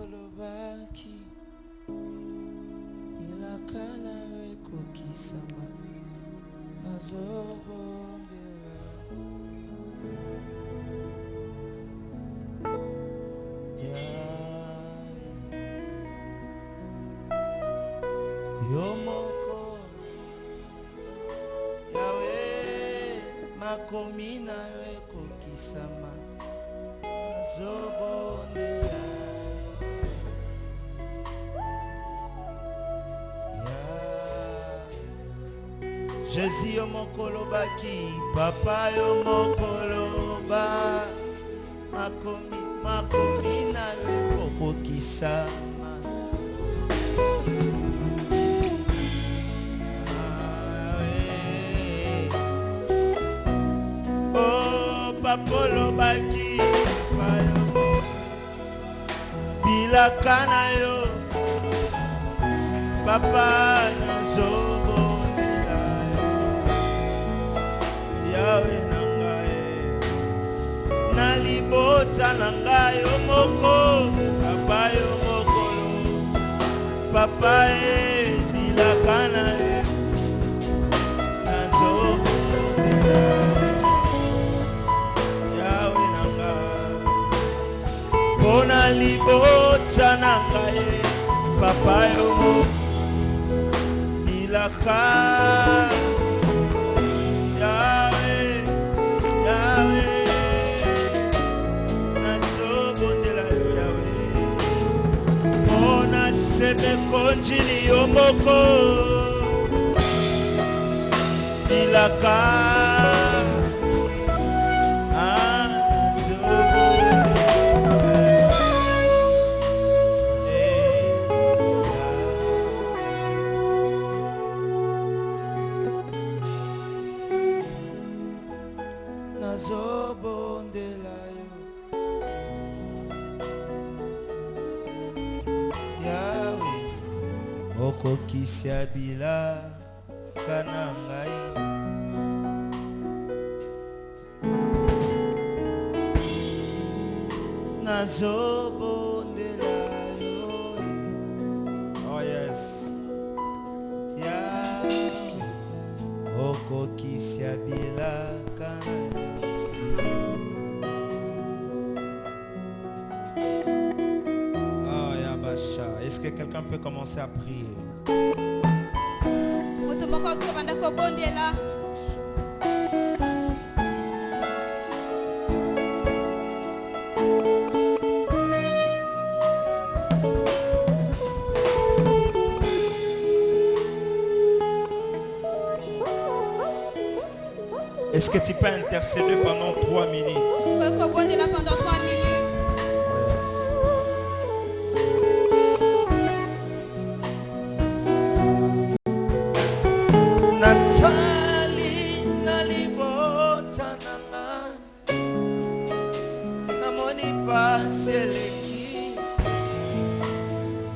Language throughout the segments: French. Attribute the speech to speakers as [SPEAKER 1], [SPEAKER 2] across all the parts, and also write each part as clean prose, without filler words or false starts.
[SPEAKER 1] kolobaki ilakana weko kisama nazobongela yomoko yawe makomina weko kisama nazobongela Jésus yomokolo baki papa yomokolo ba makomi na yoko kisama oh papolo baki payo bilakana yo papa nazo yawe nangae nalibota nangae omoko papa yomokolo papa bilakana nazo yawe nangae bona libota nangae papa yomoko bilakana sebe konjili yomoko bilaka nazobondela yo yawe okokisia bila kana ngai nazobondela yo oh yes yawe okokisia bila kana est-ce que quelqu'un peut commencer à prier? Est-ce que tu peux intercéder pendant 3 minutes?
[SPEAKER 2] Pendant 3 minutes.
[SPEAKER 1] Natali nalibota nanga namoni paseleki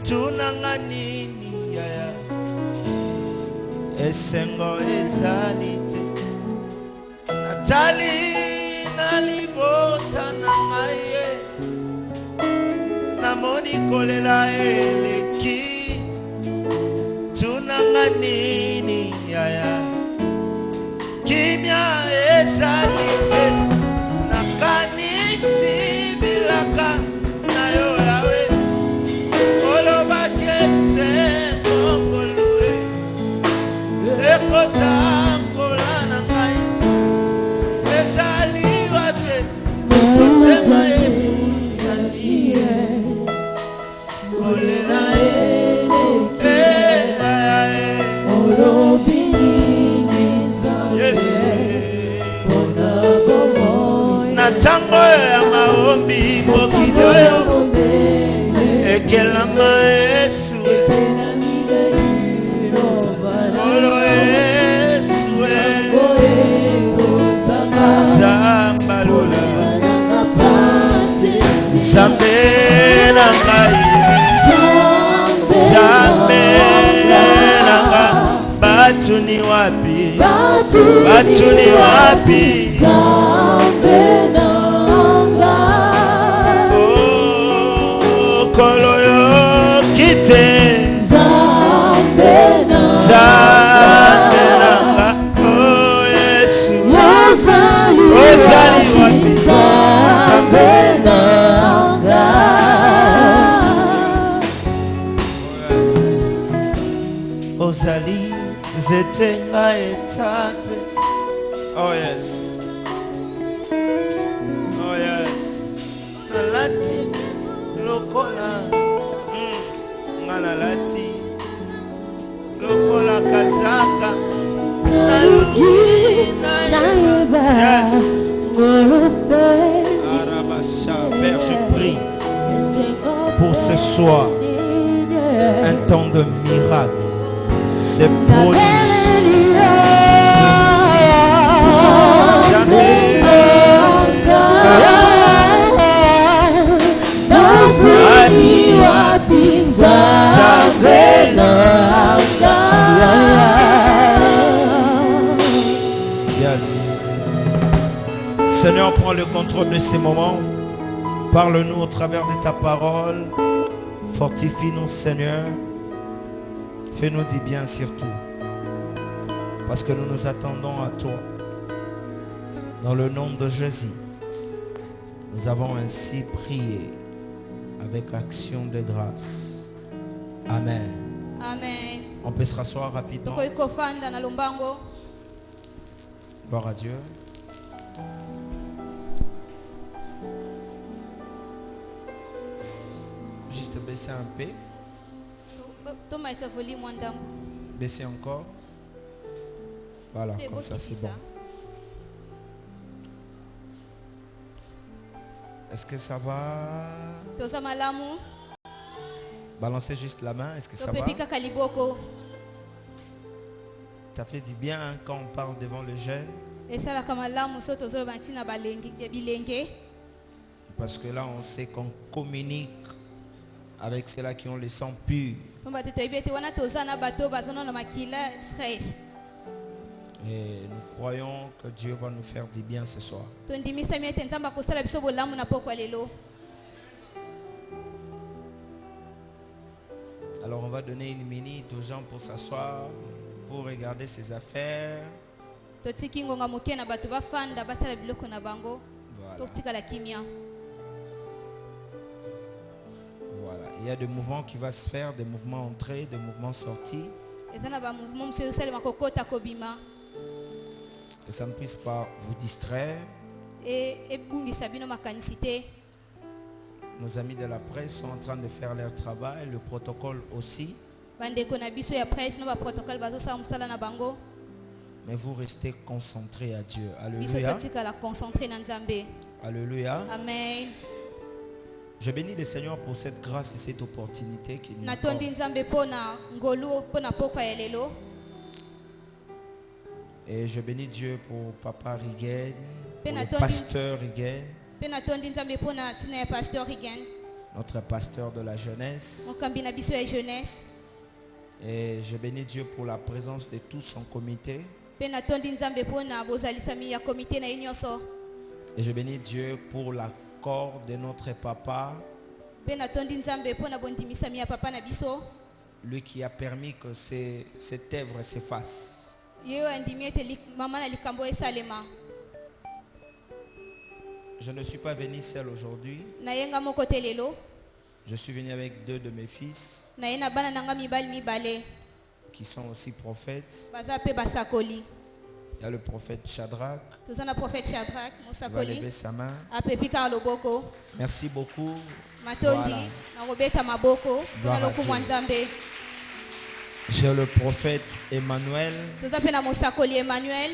[SPEAKER 1] tunanga nini yaya esengo ezalite Natali nalibota nanga ye namoni kolela eleki tunanga nini yaya kimya ezalite nakanisi bilaka nayo yawe olobakese mongolue ekotambola na ngai ezali wape kotema ebusalie kolela Tango ya maombi mokidoyo ekelama Yesu olo Yesu Zambalola Zambe na ngai Zambe na ngai Batu ni wapi Batu ni wapi Zambe na ngai Oh kolo Yes. Oh yes. Nalati lokola. Nalati lokola kazaka. Yes. Arabasha. Père, je prie pour ce soir un temps de miracle, de prodiges. Jamais. Yes. Seigneur, prends le contrôle de ces moments. Parle-nous au travers de ta parole. Fortifie-nous, Seigneur. Fais-nous du bien surtout. Parce que nous nous attendons à toi. Dans le nom de Jésus, nous avons ainsi prié avec action de grâce. Amen.
[SPEAKER 2] Amen.
[SPEAKER 1] On peut se rasseoir rapidement.
[SPEAKER 2] Tokoikofanda na lumbango.
[SPEAKER 1] Gloire à Dieu. Juste baisser un peu.
[SPEAKER 2] Tomaita volume wandamu.
[SPEAKER 1] Baisser encore. Voilà, comme ça c'est bon. Est-ce que ça va?
[SPEAKER 2] Toza malamu.
[SPEAKER 1] Balancez juste la main. Est-ce que ça va?
[SPEAKER 2] Topepika kaliboko.
[SPEAKER 1] Ça fait du bien hein, quand on parle devant le jeune.
[SPEAKER 2] Esala kamalamu so tozo bantina balenge bilenge.
[SPEAKER 1] Parce que là on sait qu'on communique avec ceux-là qui ont le sang pur.
[SPEAKER 2] Pamba totoibete wana toza na bato bazana na makila fraîche.
[SPEAKER 1] Et nous croyons que Dieu va nous faire du bien ce soir.
[SPEAKER 2] Tondimisa miete nzamba kosala biso bolamu na pokwa lelo.
[SPEAKER 1] Alors on va donner une minute aux gens pour s'asseoir, pour regarder ses affaires.
[SPEAKER 2] Totiki ngonga muke na bato bafanda batala biloko na bango.
[SPEAKER 1] Voilà.
[SPEAKER 2] Totika la kimia.
[SPEAKER 1] Voilà. Il y a des mouvements qui vont se faire, des mouvements entrées, des mouvements sortis.
[SPEAKER 2] Ezana ba mouvement monsieur sale makokota kobima.
[SPEAKER 1] Que ça ne puisse pas vous distraire.
[SPEAKER 2] Et bungisa bino makanisite.
[SPEAKER 1] Nos amis de la presse sont en train de faire leur travail, le protocole aussi.
[SPEAKER 2] Bandeko na biso ya presse no ba protocole bazo sa musala na bango.
[SPEAKER 1] Mais vous restez concentrés à Dieu.
[SPEAKER 2] Biso
[SPEAKER 1] Alléluia.
[SPEAKER 2] totika la concentrer na Nzambe.
[SPEAKER 1] Alléluia.
[SPEAKER 2] Amen.
[SPEAKER 1] Je bénis le Seigneur pour cette grâce et cette opportunité qu'il nous
[SPEAKER 2] Natondi
[SPEAKER 1] accorde.
[SPEAKER 2] Nzambe pona ngolu pona pokwa ya lelo.
[SPEAKER 1] Et je bénis Dieu pour Papa Rigen, pour le
[SPEAKER 2] Pénatondi.
[SPEAKER 1] pasteur Rigen,
[SPEAKER 2] Pe natondi Nzambe pona tina ya pasteur Rigen.
[SPEAKER 1] notre pasteur de la jeunesse.
[SPEAKER 2] Mokambi na biso ya jeunesse.
[SPEAKER 1] Et je bénis Dieu pour la présence de tout son comité.
[SPEAKER 2] Pe natondi Nzambe pona bozalisami ya comité na nyonso.
[SPEAKER 1] Et je bénis Dieu pour l'accord de notre papa,
[SPEAKER 2] Pe natondi Nzambe pona bondimisami ya papa na biso.
[SPEAKER 1] lui qui a permis que cette œuvre s'efface.
[SPEAKER 2] Yeo andimi ete mama na likambo esalema.
[SPEAKER 1] Je ne suis pas venu seul aujourd'hui.
[SPEAKER 2] Na yenga moko te lelo.
[SPEAKER 1] Je suis venu avec 2 de mes fils
[SPEAKER 2] Na yena bana nanga mibali mibale.
[SPEAKER 1] qui sont aussi prophètes.
[SPEAKER 2] Baza pe basakoli.
[SPEAKER 1] Il y a le prophète Shadrach.
[SPEAKER 2] Toza na prophète Shadrach
[SPEAKER 1] Il va
[SPEAKER 2] Mosakoli.
[SPEAKER 1] lever sa main.
[SPEAKER 2] Apepika loboko.
[SPEAKER 1] Merci beaucoup.
[SPEAKER 2] Matondi
[SPEAKER 1] Voilà.
[SPEAKER 2] na robeta maboko.
[SPEAKER 1] Gloire
[SPEAKER 2] Na
[SPEAKER 1] à
[SPEAKER 2] lokumu
[SPEAKER 1] Dieu.
[SPEAKER 2] Nzambe.
[SPEAKER 1] J'ai le prophète Emmanuel.
[SPEAKER 2] Toza pe na Mosakoli Emmanuel.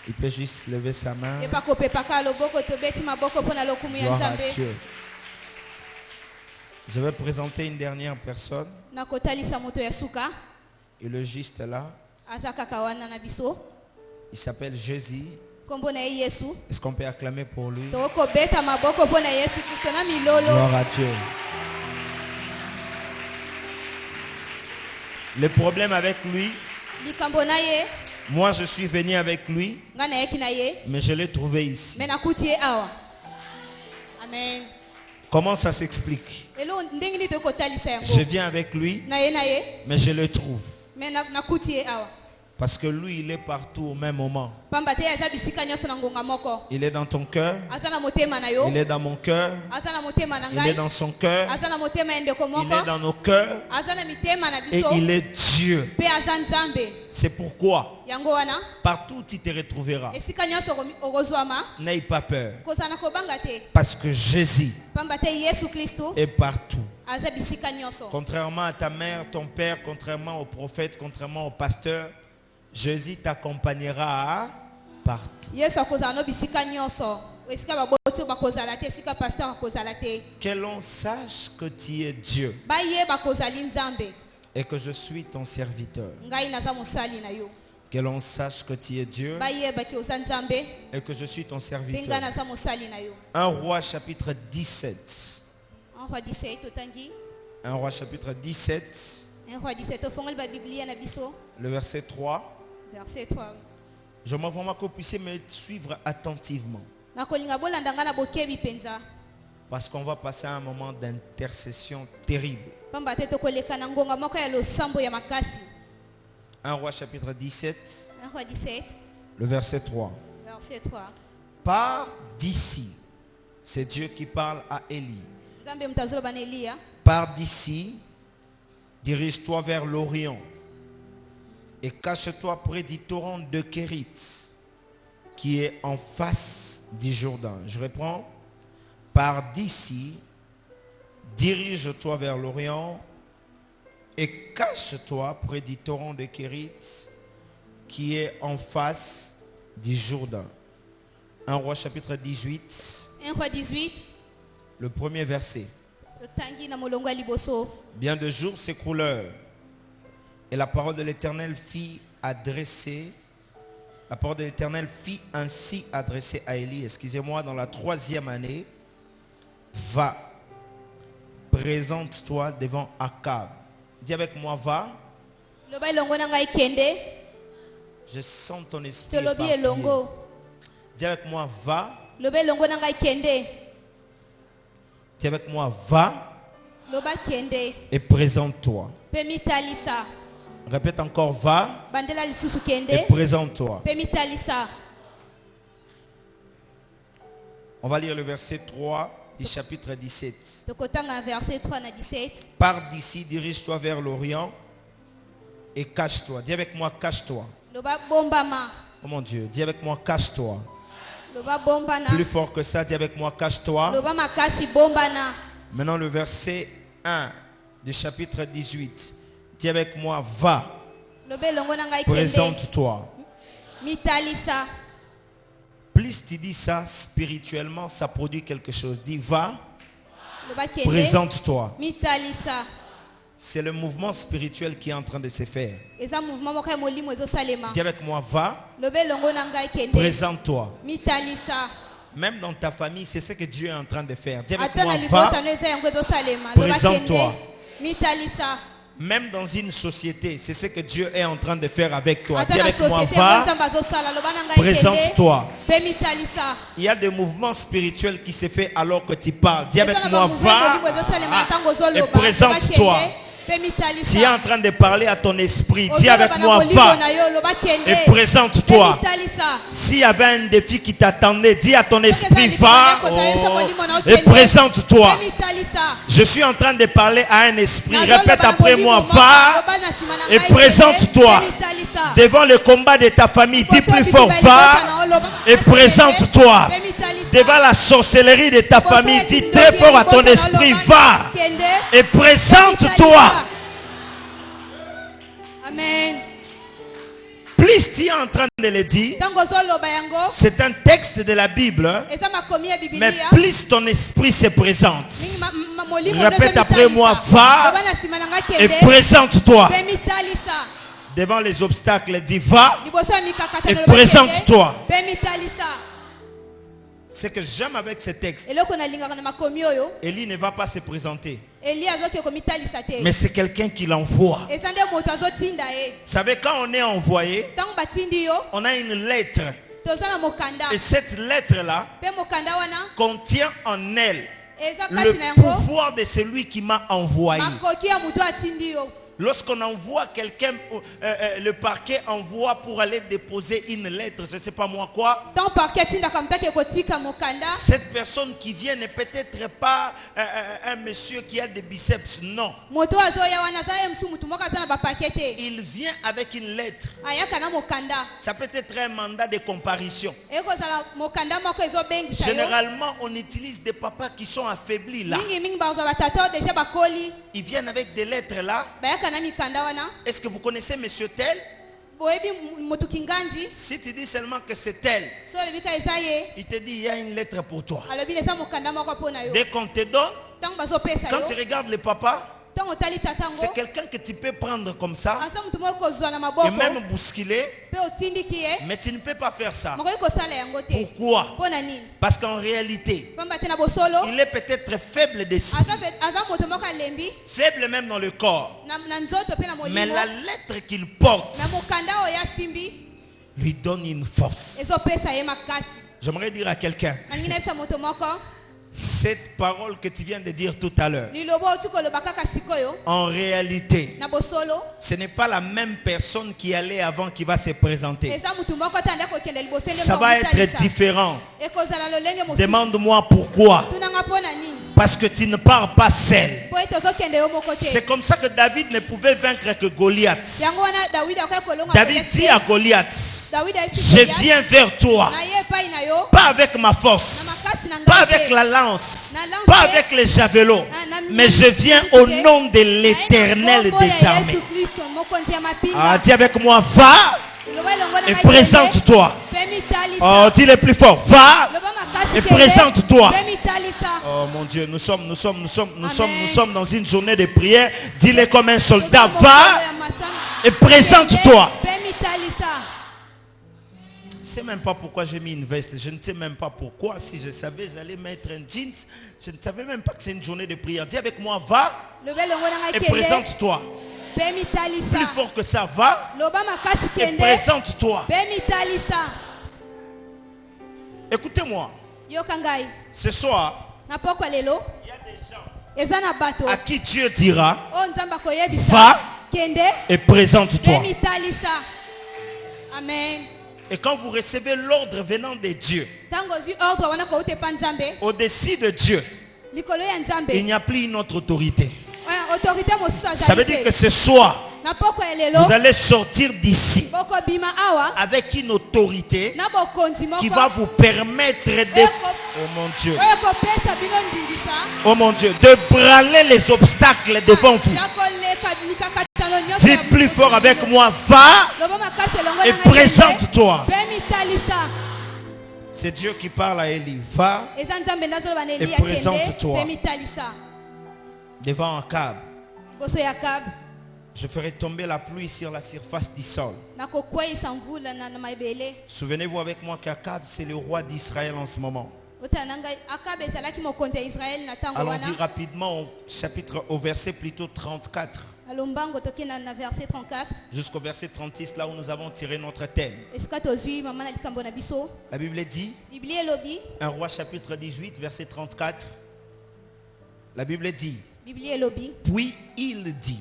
[SPEAKER 1] Il peut juste lever sa main.
[SPEAKER 2] Epa kopepaka loboko tobeti maboko pona lokumu ya
[SPEAKER 1] Gloire à
[SPEAKER 2] Nzambe.
[SPEAKER 1] Dieu. Je vais présenter une dernière personne.
[SPEAKER 2] Na kotalisa moto ya suka.
[SPEAKER 1] Il est juste là.
[SPEAKER 2] Aza kaka wana na biso.
[SPEAKER 1] Il s'appelle Jésus.
[SPEAKER 2] Kombo na ye Yesu.
[SPEAKER 1] Est-ce qu'on peut acclamer pour lui?
[SPEAKER 2] Tokobeta maboko pona Yesu Kristo na milolo.
[SPEAKER 1] Gloire à Dieu. Le problème avec lui,
[SPEAKER 2] Likambo na ye.
[SPEAKER 1] moi je suis venu avec lui,
[SPEAKER 2] Nga na yeki na ye.
[SPEAKER 1] mais je l'ai trouvé ici.
[SPEAKER 2] Me nakuti ye awa. Amen.
[SPEAKER 1] Comment ça s'explique?
[SPEAKER 2] Elo ndenge ni tokotalisa yango.
[SPEAKER 1] Je viens avec lui,
[SPEAKER 2] Na ye,
[SPEAKER 1] mais je le trouve.
[SPEAKER 2] me nakuti ye awa.
[SPEAKER 1] Parce que lui, il est partout au même moment.
[SPEAKER 2] pamba te aza bisika nyonso na ngonga moko.
[SPEAKER 1] Il est dans ton cœur.
[SPEAKER 2] Aza na motema na yo.
[SPEAKER 1] Il est dans mon cœur.
[SPEAKER 2] Aza na motema na
[SPEAKER 1] Il est
[SPEAKER 2] ngai.
[SPEAKER 1] dans son cœur.
[SPEAKER 2] Aza na motema ya ndeko
[SPEAKER 1] Il
[SPEAKER 2] moko.
[SPEAKER 1] est dans nos cœurs.
[SPEAKER 2] Aza na mitema na
[SPEAKER 1] Et
[SPEAKER 2] biso.
[SPEAKER 1] il est Dieu.
[SPEAKER 2] Pe aza nzambe.
[SPEAKER 1] C'est pourquoi,
[SPEAKER 2] Yango wana
[SPEAKER 1] partout où tu te retrouveras,
[SPEAKER 2] esika nyonso okozwama
[SPEAKER 1] n'aie pas peur.
[SPEAKER 2] kozana kobanga te.
[SPEAKER 1] Parce que Jésus
[SPEAKER 2] Pamba te Yesu Kristo
[SPEAKER 1] est partout.
[SPEAKER 2] aza bisika nyonso.
[SPEAKER 1] Contrairement à ta mère, ton père, contrairement au prophète, contrairement au pasteur, Jésus t'accompagnera partout.
[SPEAKER 2] Yesu akozala no bisika nyonso. Esika baboti bakozala te, esika pasteur akozala te.
[SPEAKER 1] Que l'on sache que tu es Dieu
[SPEAKER 2] Baye bakozali nzambe.
[SPEAKER 1] et que je suis ton serviteur.
[SPEAKER 2] Ngai naza mosali na yo.
[SPEAKER 1] Que l'on sache que tu es Dieu
[SPEAKER 2] Baye baki oza nzambe.
[SPEAKER 1] et que je suis ton
[SPEAKER 2] Benga
[SPEAKER 1] serviteur.
[SPEAKER 2] naza mosali na yo.
[SPEAKER 1] 1 Roi chapitre 17.
[SPEAKER 2] 1 Roi 17 otangi.
[SPEAKER 1] 1 Roi chapitre 17,
[SPEAKER 2] 1 Roi 17 ofongoli ba Biblia na biso.
[SPEAKER 1] le verset 3.
[SPEAKER 2] Verset 3.
[SPEAKER 1] J'aimerais vraiment que vous puissiez me suivre attentivement.
[SPEAKER 2] Nakolinga bolanda nga na bokebi penza.
[SPEAKER 1] Parce qu'on va passer à un moment d'intercession terrible.
[SPEAKER 2] Pamba te tokoleka na ngonga moko ya losambo ya makasi.
[SPEAKER 1] 1 Roi chapitre 17,
[SPEAKER 2] 1 Roi 17
[SPEAKER 1] le verset 3.
[SPEAKER 2] verset 3.
[SPEAKER 1] Pars d'ici. C'est Dieu qui parle à Élie.
[SPEAKER 2] Nzambe mtazolo bana Elia.
[SPEAKER 1] Pars d'ici, dirige-toi vers l'Orient et cache-toi près du torrent de Kérit qui est en face du Jourdain. Je reprends. Pars d'ici, dirige-toi vers l'Orient et cache-toi près du torrent de Kérit qui est en face du Jourdain. 1 Roi chapitre 18,
[SPEAKER 2] 1 Roi 18
[SPEAKER 1] le premier verset.
[SPEAKER 2] totangi na molongo ya liboso.
[SPEAKER 1] Bien de jours s'écoulèrent et la parole de l'Éternel fit adresser, la parole de l'Éternel fit ainsi adresser à Élie, excusez-moi, dans la 3e année, va, présente-toi devant Akab. Dis avec moi, va.
[SPEAKER 2] Loba elongo na ngai kende.
[SPEAKER 1] Je sens ton esprit
[SPEAKER 2] Tolobi
[SPEAKER 1] éparpillé.
[SPEAKER 2] elongo.
[SPEAKER 1] Dis avec moi, va.
[SPEAKER 2] Loba elongo na ngai kende.
[SPEAKER 1] Dis avec moi, va
[SPEAKER 2] Loba kende.
[SPEAKER 1] et présente-toi.
[SPEAKER 2] Pe mitalisa.
[SPEAKER 1] Répète encore, va
[SPEAKER 2] Bandela lisusu
[SPEAKER 1] et
[SPEAKER 2] kende.
[SPEAKER 1] présente-toi.
[SPEAKER 2] Pe mitalisa.
[SPEAKER 1] On va lire le verset 3 du chapitre 17.
[SPEAKER 2] Tokotanga verset 3 na 17.
[SPEAKER 1] Pars d'ici, dirige-toi vers l'Orient et cache-toi. Dis avec moi, cache-toi.
[SPEAKER 2] Loba bombama.
[SPEAKER 1] Oh mon Dieu, dis avec moi, cache-toi.
[SPEAKER 2] Loba bombana.
[SPEAKER 1] Plus fort que ça, dis avec moi, cache-toi.
[SPEAKER 2] Loba makasi bombana.
[SPEAKER 1] Maintenant le verset 1 du chapitre 18. Dis avec moi, va,
[SPEAKER 2] Loba elongo na ngai kende.
[SPEAKER 1] présente-toi.
[SPEAKER 2] Mitalisa.
[SPEAKER 1] Plus tu dis ça spirituellement, ça produit quelque chose. Dis, va,
[SPEAKER 2] Loba kende.
[SPEAKER 1] présente-toi.
[SPEAKER 2] Mitalisa.
[SPEAKER 1] C'est le mouvement spirituel qui est en train de se faire.
[SPEAKER 2] Eza mouvement moko ya molimo ezosalema.
[SPEAKER 1] Dis avec moi, va,
[SPEAKER 2] Loba elongo na ngai kende.
[SPEAKER 1] présente-toi.
[SPEAKER 2] Mitalisa.
[SPEAKER 1] Même dans ta famille, c'est ce que Dieu est en train de faire. Dis avec
[SPEAKER 2] Ata
[SPEAKER 1] moi,
[SPEAKER 2] na
[SPEAKER 1] va.
[SPEAKER 2] libota no eza yango ezosalema. Loba
[SPEAKER 1] Présente-toi.
[SPEAKER 2] kende. Mitalisa.
[SPEAKER 1] Même dans une société, c'est ce que Dieu est en train de faire avec toi.
[SPEAKER 2] Ata
[SPEAKER 1] Dis
[SPEAKER 2] na
[SPEAKER 1] avec moi,
[SPEAKER 2] société
[SPEAKER 1] va,
[SPEAKER 2] nzambe azosala. Loba na ngai kende.
[SPEAKER 1] présente-toi.
[SPEAKER 2] Pe mitalisa.
[SPEAKER 1] Il y a des mouvements spirituels qui se font alors que tu parles. Dis avec
[SPEAKER 2] Eza na
[SPEAKER 1] moi,
[SPEAKER 2] bamouvement molimo ezosalema
[SPEAKER 1] va
[SPEAKER 2] ntango ozoloba.
[SPEAKER 1] et
[SPEAKER 2] Loba
[SPEAKER 1] présente-toi.
[SPEAKER 2] kende. Pe mitalisa.
[SPEAKER 1] Tu es en train de parler à ton esprit. Dis
[SPEAKER 2] Ozoloba
[SPEAKER 1] avec
[SPEAKER 2] na
[SPEAKER 1] moi,
[SPEAKER 2] molimo
[SPEAKER 1] va
[SPEAKER 2] na yo. Loba kende.
[SPEAKER 1] et présente-toi.
[SPEAKER 2] Pe mitalisa.
[SPEAKER 1] S'il y avait un défi qui t'attendait, dis à ton esprit, va et
[SPEAKER 2] et
[SPEAKER 1] présente-toi.
[SPEAKER 2] mitalisa.
[SPEAKER 1] Je suis en train de parler à un esprit.
[SPEAKER 2] Nazoloba
[SPEAKER 1] Répète
[SPEAKER 2] na
[SPEAKER 1] après
[SPEAKER 2] molimo
[SPEAKER 1] moi,
[SPEAKER 2] moko.
[SPEAKER 1] va
[SPEAKER 2] Loba na nsima na
[SPEAKER 1] et
[SPEAKER 2] ngai
[SPEAKER 1] présente-toi
[SPEAKER 2] kende. Pe mitalisa.
[SPEAKER 1] devant le combat de ta famille. Dis plus fort, va et présente-toi devant la sorcellerie de ta famille. Dis très fort à ton esprit, va et présente-toi.
[SPEAKER 2] Amen.
[SPEAKER 1] Plus tu es en train de le dire,
[SPEAKER 2] Tango zoloba yango.
[SPEAKER 1] c'est un texte de la Bible,
[SPEAKER 2] Eza makomi ya
[SPEAKER 1] mais
[SPEAKER 2] Biblia.
[SPEAKER 1] plus ton esprit se présente.
[SPEAKER 2] Molimo
[SPEAKER 1] Répète
[SPEAKER 2] no
[SPEAKER 1] après
[SPEAKER 2] mitalisa.
[SPEAKER 1] moi, va
[SPEAKER 2] Loba na nsima na ngai
[SPEAKER 1] et
[SPEAKER 2] kende.
[SPEAKER 1] présente-toi
[SPEAKER 2] Pe mitalisa.
[SPEAKER 1] devant les obstacles. Dis, va
[SPEAKER 2] Liboso ya mikakata
[SPEAKER 1] et
[SPEAKER 2] na loba
[SPEAKER 1] présente-toi.
[SPEAKER 2] kende. Pe mitalisa.
[SPEAKER 1] Ce que j'aime avec ce texte,
[SPEAKER 2] Eloko na lingaka na makomi oyo.
[SPEAKER 1] Élie ne va pas se présenter,
[SPEAKER 2] Eli azoki komitalisa te.
[SPEAKER 1] mais c'est quelqu'un qui l'envoie.
[SPEAKER 2] Eza nde moto azotinda ye.
[SPEAKER 1] Vous savez, quand on est envoyé,
[SPEAKER 2] Ntango batindi yo,
[SPEAKER 1] on a une lettre.
[SPEAKER 2] toza na mokanda.
[SPEAKER 1] Et cette lettre-là
[SPEAKER 2] Pe mokanda wana
[SPEAKER 1] contient en elle
[SPEAKER 2] eza
[SPEAKER 1] le
[SPEAKER 2] kati na yango
[SPEAKER 1] pouvoir de celui qui m'a envoyé.
[SPEAKER 2] makoki ya moto atindi yo.
[SPEAKER 1] Lorsqu'on envoie quelqu'un, le parquet envoie pour aller déposer une lettre, je ne sais pas moi quoi. Cette personne qui vient n'est peut-être pas un monsieur qui a des biceps, non. Il vient avec une lettre. Ça peut être un mandat de comparution. Généralement, on utilise des papas qui sont affaiblis là. Ils viennent avec des lettres là. Est-ce que vous connaissez monsieur tel? Si tu dis seulement que c'est tel, il te dit il y a une lettre pour toi. Dès qu'on te donne, quand tu regardes le papa, c'est quelqu'un que tu peux prendre comme ça et même bousculer, mais tu ne peux pas faire ça. Pourquoi? Parce qu'en réalité, il est peut-être faible d'esprit, faible même dans le corps, mais la lettre qu'il porte lui donne une force. J'aimerais dire à quelqu'un, cette parole que tu viens de dire tout à l'heure, en réalité, ce n'est pas la même personne qui allait avant qui va se présenter. Ça va être différent. Demande-moi pourquoi. Parce que tu ne pars pas seul. C'est comme ça que David ne pouvait vaincre que Goliath. David dit à Goliath, je viens vers toi, pas avec ma force, pas avec la lance, pas avec les javelots, mais je viens au nom de l'Éternel des armées. Ah, dis avec moi, va et présente-toi. Oh, dis le plus fort, va et présente-toi. Oh mon Dieu, nous sommes dans une journée de prière. Dis-le comme un soldat, va et présente-toi. Je ne sais même pas pourquoi j'ai mis une veste. Je ne sais même pas pourquoi. Si je savais, j'allais mettre un jeans. Je ne savais même pas que c'est une journée de prière. Dis avec moi, va et présente-toi. Plus fort que ça, va et présente-toi. Écoutez-moi. Ce soir, il y a des gens à qui Dieu dira, va et présente-toi.
[SPEAKER 2] Amen.
[SPEAKER 1] Et quand vous recevez l'ordre venant de Dieu, au-dessus de Dieu, il n'y a plus une autre autorité. Ça veut dire que ce soir, vous allez sortir d'ici avec une autorité qui va vous permettre de, oh mon Dieu, de braler les obstacles devant vous. Dis plus fort avec moi, va et présente-toi. C'est Dieu qui parle à Élie. Va et présente-toi devant Akab. Je ferai tomber la pluie sur la surface du sol. Souvenez-vous avec moi qu'Akab, c'est le roi d'Israël en ce moment. Allons-y rapidement au verset plutôt 34. Jusqu'au verset 36, là où nous avons tiré notre thème. La Bible dit, 1 Roi chapitre 18, verset 34. La Bible dit, puis il dit,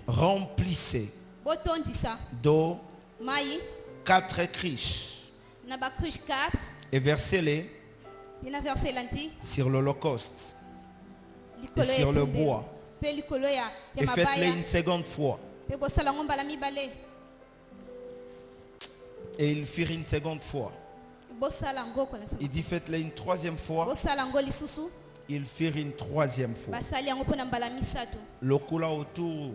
[SPEAKER 1] remplissez d'eau 4 criches et versez-les sur l'holocauste et sur le bois et faites-les une seconde fois. Et ils firent une seconde fois. Il dit faites-les une troisième fois. Ils firent une troisième fois. L'eau coula autour.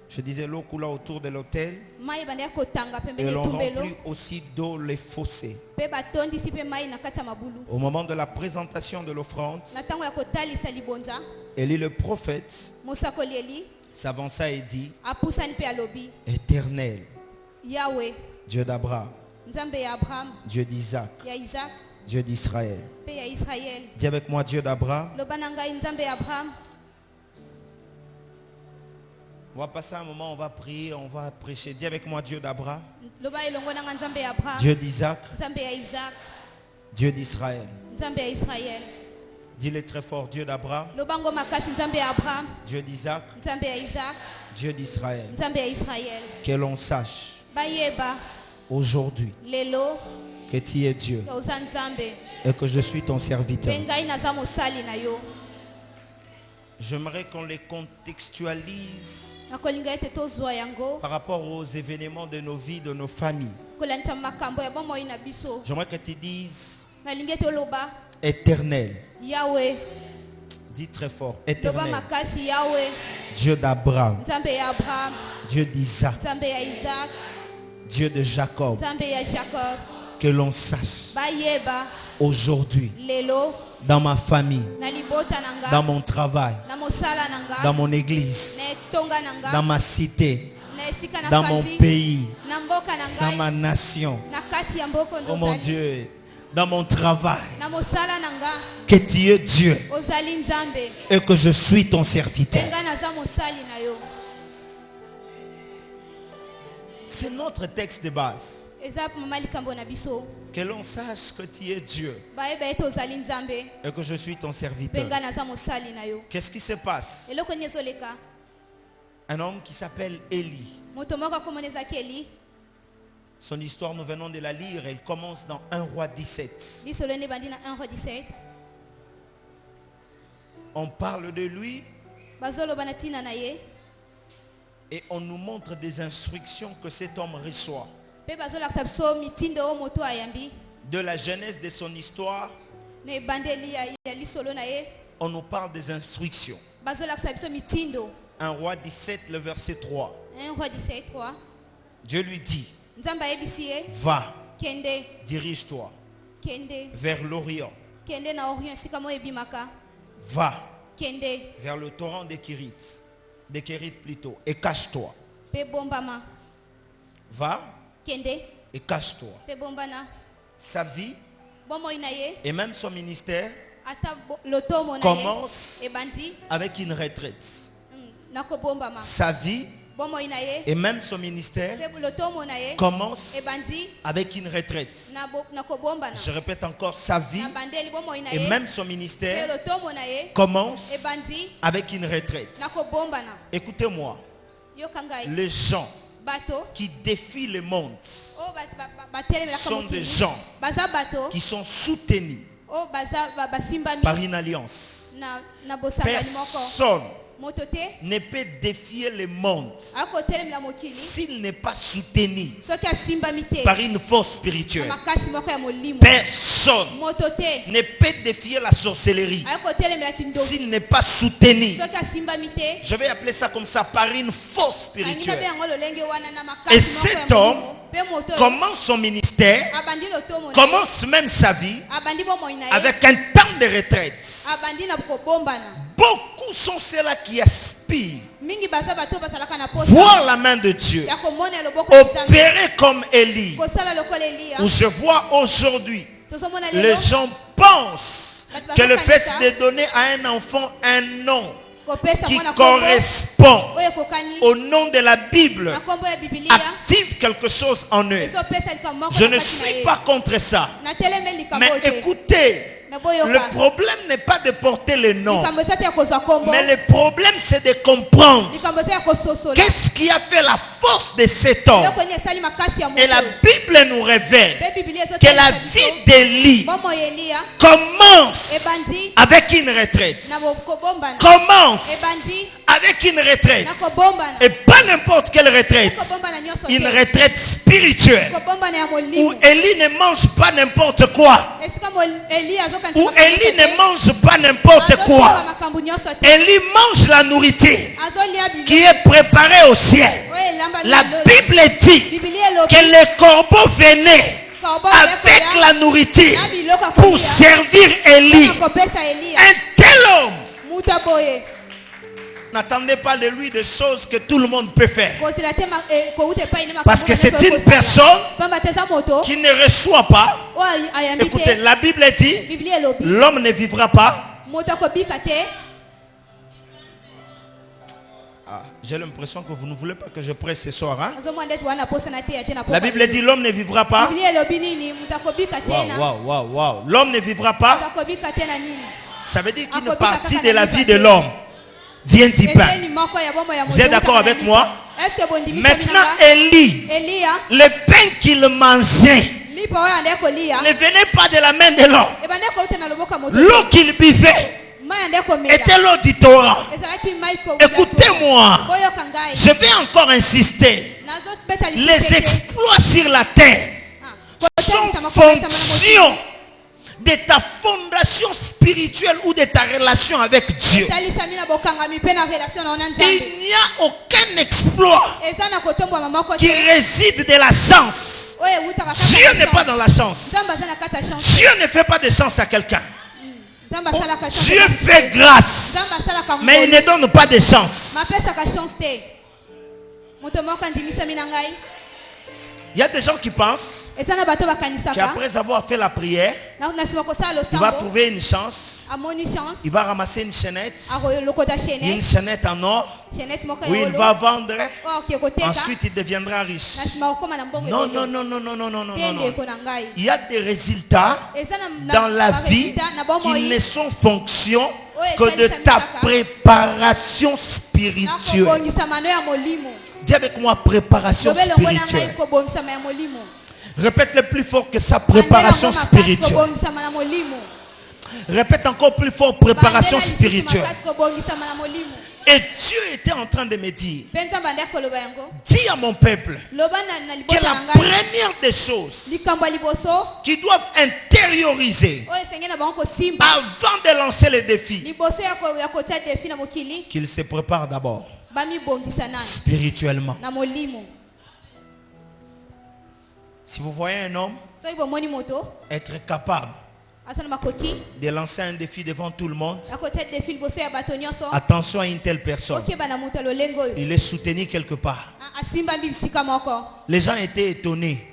[SPEAKER 1] Je disais l'eau coula autour de l'autel. Et l'on remplit aussi d'eau les fossés. Au moment de la présentation de l'offrande, Élie le prophète s'avança et dit, Éternel, Dieu d'Abraham, Dieu d'Isaac, Dieu d'Israël. Dis avec moi, Dieu d'Abraham. On va passer un moment, on va prier, on va prêcher. Dis avec moi, Dieu d'Abraham, Dieu d'Isaac, Dieu d'Israël. Dis-le très fort. Dieu d'Abraham,
[SPEAKER 2] lobango makasi nzambe ya Abraham,
[SPEAKER 1] Dieu d'Isaac,
[SPEAKER 2] nzambe ya Isaac,
[SPEAKER 1] Dieu d'Israël.
[SPEAKER 2] nzambe ya Israël.
[SPEAKER 1] Que l'on sache
[SPEAKER 2] Bayeba
[SPEAKER 1] aujourd'hui
[SPEAKER 2] lelo
[SPEAKER 1] que tu es Dieu
[SPEAKER 2] oza nzambe
[SPEAKER 1] et que je suis ton serviteur.
[SPEAKER 2] mpe ngai naza mosali na yo.
[SPEAKER 1] J'aimerais qu'on les contextualise
[SPEAKER 2] nakolinga ete tozwa yango
[SPEAKER 1] par rapport aux événements de nos vies, de nos familles.
[SPEAKER 2] kolandisa makambo ya bomoi na biso.
[SPEAKER 1] J'aimerais que tu dises
[SPEAKER 2] nalingi ete oloba
[SPEAKER 1] éternel.
[SPEAKER 2] yawe,
[SPEAKER 1] Dis très fort.
[SPEAKER 2] loba
[SPEAKER 1] Éternel.
[SPEAKER 2] makasi yawe,
[SPEAKER 1] Dieu d'Abraham,
[SPEAKER 2] nzambe ya Abraham,
[SPEAKER 1] Dieu d'Isaac,
[SPEAKER 2] nzambe ya Isaac,
[SPEAKER 1] Dieu de Jacob.
[SPEAKER 2] nzambe ya Jacob.
[SPEAKER 1] Que l'on sache
[SPEAKER 2] Bayeba
[SPEAKER 1] aujourd'hui
[SPEAKER 2] lelo
[SPEAKER 1] dans ma famille,
[SPEAKER 2] na libota na nga,
[SPEAKER 1] dans mon travail,
[SPEAKER 2] na mosala na nga,
[SPEAKER 1] dans mon église,
[SPEAKER 2] na etonga na nga,
[SPEAKER 1] dans ma cité,
[SPEAKER 2] na esika na
[SPEAKER 1] dans mon
[SPEAKER 2] fandi,
[SPEAKER 1] pays,
[SPEAKER 2] na mboka na
[SPEAKER 1] dans
[SPEAKER 2] ngai,
[SPEAKER 1] ma nation.
[SPEAKER 2] na kati ya mboko
[SPEAKER 1] Oh mon
[SPEAKER 2] nozali,
[SPEAKER 1] Dieu, dans mon travail,
[SPEAKER 2] na mosala na nga,
[SPEAKER 1] que tu es Dieu
[SPEAKER 2] ozali nzambe
[SPEAKER 1] et que je suis ton serviteur.
[SPEAKER 2] mpe ngai naza mosali na yo.
[SPEAKER 1] C'est notre texte de base.
[SPEAKER 2] Eza mama likambo na biso,
[SPEAKER 1] Que l'on sache que tu es Dieu
[SPEAKER 2] bayeba ete ozali nzambe
[SPEAKER 1] et que je suis ton
[SPEAKER 2] mpe
[SPEAKER 1] serviteur.
[SPEAKER 2] ngai naza mosali na yo.
[SPEAKER 1] Qu'est-ce qui se passe?
[SPEAKER 2] Eloko nini ezoleka?
[SPEAKER 1] Un homme qui s'appelle Élie.
[SPEAKER 2] Moto moko akomona ezaki Eli,
[SPEAKER 1] Son histoire, nous venons de la lire. Elle commence dans 1 roi 17.
[SPEAKER 2] lisolo ene ebandi na 1 roi 17.
[SPEAKER 1] On parle de lui
[SPEAKER 2] bazoloba na ntina na ye
[SPEAKER 1] et on nous montre des instructions que cet homme reçoit.
[SPEAKER 2] mpe bazolakisa biso mitindo oyo moto ayambi
[SPEAKER 1] De la genèse de son histoire,
[SPEAKER 2] na ebandeli ya lisolo na ye.
[SPEAKER 1] on nous parle des instructions.
[SPEAKER 2] Bazolakisa biso mitindo.
[SPEAKER 1] 1 roi 17, le verset 3.
[SPEAKER 2] 1 roi 17 3.
[SPEAKER 1] Dieu lui dit,
[SPEAKER 2] Nzambe ayebisi ye
[SPEAKER 1] va,
[SPEAKER 2] kende,
[SPEAKER 1] dirige-toi
[SPEAKER 2] kende,
[SPEAKER 1] vers l'Orient.
[SPEAKER 2] kende na Orient esika mo ebimaka,
[SPEAKER 1] Va
[SPEAKER 2] kende
[SPEAKER 1] vers le torrent de Kérit plutôt, et cache-toi.
[SPEAKER 2] mpe bombama,
[SPEAKER 1] Va
[SPEAKER 2] kende
[SPEAKER 1] et cache-toi.
[SPEAKER 2] mpe bombana.
[SPEAKER 1] Sa vie
[SPEAKER 2] Bomoi na ye
[SPEAKER 1] et même son ministère
[SPEAKER 2] ata lotomo na ye
[SPEAKER 1] commence
[SPEAKER 2] ebandi
[SPEAKER 1] avec une retraite.
[SPEAKER 2] na kobombama.
[SPEAKER 1] Sa vie
[SPEAKER 2] Bomoi na ye
[SPEAKER 1] et même son ministère
[SPEAKER 2] mpe lotomo na ye
[SPEAKER 1] commence
[SPEAKER 2] ebandi
[SPEAKER 1] avec une retraite.
[SPEAKER 2] na kobombana.
[SPEAKER 1] Je répète encore, sa vie
[SPEAKER 2] Na bandeli bomoi na
[SPEAKER 1] et
[SPEAKER 2] ye
[SPEAKER 1] même son
[SPEAKER 2] mpe
[SPEAKER 1] ministère
[SPEAKER 2] lotomo na ye
[SPEAKER 1] commence
[SPEAKER 2] ebandi
[SPEAKER 1] avec une retraite.
[SPEAKER 2] na kobombana.
[SPEAKER 1] Écoutez-moi,
[SPEAKER 2] Yoka ngai
[SPEAKER 1] les gens
[SPEAKER 2] bato
[SPEAKER 1] qui défient le monde
[SPEAKER 2] o batelemelaka
[SPEAKER 1] sont des
[SPEAKER 2] mokili
[SPEAKER 1] gens
[SPEAKER 2] baza bato
[SPEAKER 1] qui sont soutenus
[SPEAKER 2] o basimbami
[SPEAKER 1] par une alliance.
[SPEAKER 2] na bosangani moko.
[SPEAKER 1] Personne
[SPEAKER 2] Moto te
[SPEAKER 1] ne peut défier le monde
[SPEAKER 2] akotelemela mokili
[SPEAKER 1] s'il n'est pas soutenu
[SPEAKER 2] soki asimbami te
[SPEAKER 1] par une force
[SPEAKER 2] na
[SPEAKER 1] spirituelle.
[SPEAKER 2] makasi moko ya molimo.
[SPEAKER 1] Personne
[SPEAKER 2] Moto te
[SPEAKER 1] ne peut défier la sorcellerie
[SPEAKER 2] akotelemela kindoki
[SPEAKER 1] s'il n'est pas soutenu.
[SPEAKER 2] soki asimbami te.
[SPEAKER 1] Je vais appeler ça comme ça, par une force
[SPEAKER 2] Alingi na be
[SPEAKER 1] spirituelle.
[SPEAKER 2] yango lolenge wana na
[SPEAKER 1] Et
[SPEAKER 2] makasi moko
[SPEAKER 1] cet
[SPEAKER 2] ya
[SPEAKER 1] homme
[SPEAKER 2] molimo. Mpe moto oyo
[SPEAKER 1] commence son ministère,
[SPEAKER 2] abandi lotomo na ye,
[SPEAKER 1] commence même sa vie
[SPEAKER 2] abandi bomoi na ye,
[SPEAKER 1] avec un temps de retraite.
[SPEAKER 2] abandi na kobombana.
[SPEAKER 1] Beaucoup sont ceux-là qui aspirent
[SPEAKER 2] Mingi baza bato basalaka na posa
[SPEAKER 1] voir la main de Dieu
[SPEAKER 2] ya komona loboko ya Nzambe,
[SPEAKER 1] opérer comme Élie.
[SPEAKER 2] kosala lokola Eliya.
[SPEAKER 1] Où je vois aujourd'hui,
[SPEAKER 2] Tozomona
[SPEAKER 1] les
[SPEAKER 2] lelo
[SPEAKER 1] gens pensent que le fait de donner à un enfant un nom
[SPEAKER 2] kopesa
[SPEAKER 1] qui
[SPEAKER 2] mwana kombo
[SPEAKER 1] correspond
[SPEAKER 2] oyo kokani
[SPEAKER 1] au nom de la Bible
[SPEAKER 2] na kombo ya Biblia
[SPEAKER 1] active quelque chose en eux.
[SPEAKER 2] ezopesa likambo moko
[SPEAKER 1] Je
[SPEAKER 2] na
[SPEAKER 1] ne
[SPEAKER 2] kati na
[SPEAKER 1] suis
[SPEAKER 2] ye.
[SPEAKER 1] pas contre ça.
[SPEAKER 2] natelemeli likambo
[SPEAKER 1] Mais
[SPEAKER 2] oyo te.
[SPEAKER 1] écoutez,
[SPEAKER 2] Me boyoka.
[SPEAKER 1] le problème n'est pas de porter le nom,
[SPEAKER 2] likambo eza te ya kozwa kombo,
[SPEAKER 1] mais le problème c'est de comprendre
[SPEAKER 2] likambo eza ya kososola
[SPEAKER 1] qu'est-ce qui a fait la force de cet homme.
[SPEAKER 2] eloko nini esali makasi ya moto.
[SPEAKER 1] Et la Bible nous révèle
[SPEAKER 2] Mpe Biblia
[SPEAKER 1] que la
[SPEAKER 2] ezotalisa
[SPEAKER 1] vie
[SPEAKER 2] biso
[SPEAKER 1] d'Élie
[SPEAKER 2] bomoi ya Eliya
[SPEAKER 1] commence
[SPEAKER 2] ebandi
[SPEAKER 1] avec une retraite.
[SPEAKER 2] na kobombana,
[SPEAKER 1] Commence
[SPEAKER 2] ebandi
[SPEAKER 1] avec une retraite.
[SPEAKER 2] na kobombana,
[SPEAKER 1] Et pas n'importe quelle retraite.
[SPEAKER 2] kobombana nyonso
[SPEAKER 1] Une
[SPEAKER 2] te,
[SPEAKER 1] retraite spirituelle.
[SPEAKER 2] kobombana ya
[SPEAKER 1] Où
[SPEAKER 2] molimo.
[SPEAKER 1] Élie ne mange pas n'importe quoi.
[SPEAKER 2] esika Eliya azokandisa
[SPEAKER 1] Où
[SPEAKER 2] makambo
[SPEAKER 1] Élie
[SPEAKER 2] nyonso te,
[SPEAKER 1] ne mange pas n'importe
[SPEAKER 2] azosola
[SPEAKER 1] quoi.
[SPEAKER 2] makambo nyonso te,
[SPEAKER 1] Élie mange la nourriture
[SPEAKER 2] azolia biloko
[SPEAKER 1] qui est préparée au ciel.
[SPEAKER 2] oyo elamba
[SPEAKER 1] La
[SPEAKER 2] bilolo.
[SPEAKER 1] Bible dit
[SPEAKER 2] Biblia elobi
[SPEAKER 1] que les corbeaux venaient
[SPEAKER 2] korbo
[SPEAKER 1] avec
[SPEAKER 2] ekoya
[SPEAKER 1] la nourriture
[SPEAKER 2] na biloko ya
[SPEAKER 1] pour
[SPEAKER 2] kolia,
[SPEAKER 1] servir Élie.
[SPEAKER 2] na kopesa Eliya.
[SPEAKER 1] Un tel homme.
[SPEAKER 2] Mutu aboye
[SPEAKER 1] N'attendez pas de lui des choses que tout le monde peut faire.
[SPEAKER 2] kozela te kouta epai na makambo
[SPEAKER 1] Parce que
[SPEAKER 2] nyonso
[SPEAKER 1] c'est une
[SPEAKER 2] ekosala.
[SPEAKER 1] personne
[SPEAKER 2] pamba te eza moto
[SPEAKER 1] qui ne reçoit pas.
[SPEAKER 2] oyo ayambi
[SPEAKER 1] Écoutez,
[SPEAKER 2] te.
[SPEAKER 1] la Bible dit,
[SPEAKER 2] Biblia elobi
[SPEAKER 1] l'homme ne vivra pas.
[SPEAKER 2] moto akobika te.
[SPEAKER 1] Ah, j'ai l'impression que vous ne voulez pas que je presse ce soir. Hein?
[SPEAKER 2] azomwa ndeti wana posana te ya te na
[SPEAKER 1] La Bible dit, l'homme ne vivra pas.
[SPEAKER 2] Biblia elobi nini? Moto akobika te na
[SPEAKER 1] Waouh. L'homme ne vivra
[SPEAKER 2] moto
[SPEAKER 1] pas
[SPEAKER 2] akobika te na nini?
[SPEAKER 1] Ça veut dire qu'une partie de la vie de l'homme vient du pain. Vous êtes d'accord avec moi? Maintenant, Élie, le pain qu'il mangeait ne venait pas de la main de l'homme. L'eau qu'il buvait était l'eau du torrent. Écoutez-moi, je vais encore insister. Les exploits sur la terre sont fonction de ta fondation spirituelle ou de ta relation avec Dieu. Il n'y a aucun exploit qui réside de la chance. Dieu n'est pas dans la chance. Dieu ne fait pas de chance à quelqu'un. Dieu fait grâce, mais il ne donne pas de chance. Il y a des gens qui pensent qu'après avoir fait la prière, il va trouver une chance, il va ramasser une chaînette, une chaînette en or, oui, il va vendre, ensuite il deviendra riche. Non, non, non, non, non, non, non, non, non. Il y a des résultats dans la vie qui ne sont fonction que de ta préparation spirituelle. Dis avec moi, préparation spirituelle. Répète le plus fort que ça, préparation spirituelle. Répète encore plus fort, préparation spirituelle. Et Dieu était en train de me dire, dis à mon peuple que la première des choses qu'ils doivent intérioriser avant de lancer les défis, qu'ils se préparent d'abord spirituellement. Si vous voyez un homme être capable de lancer un défi devant tout le monde, attention à une telle personne. Il est soutenu quelque part. Les gens étaient étonnés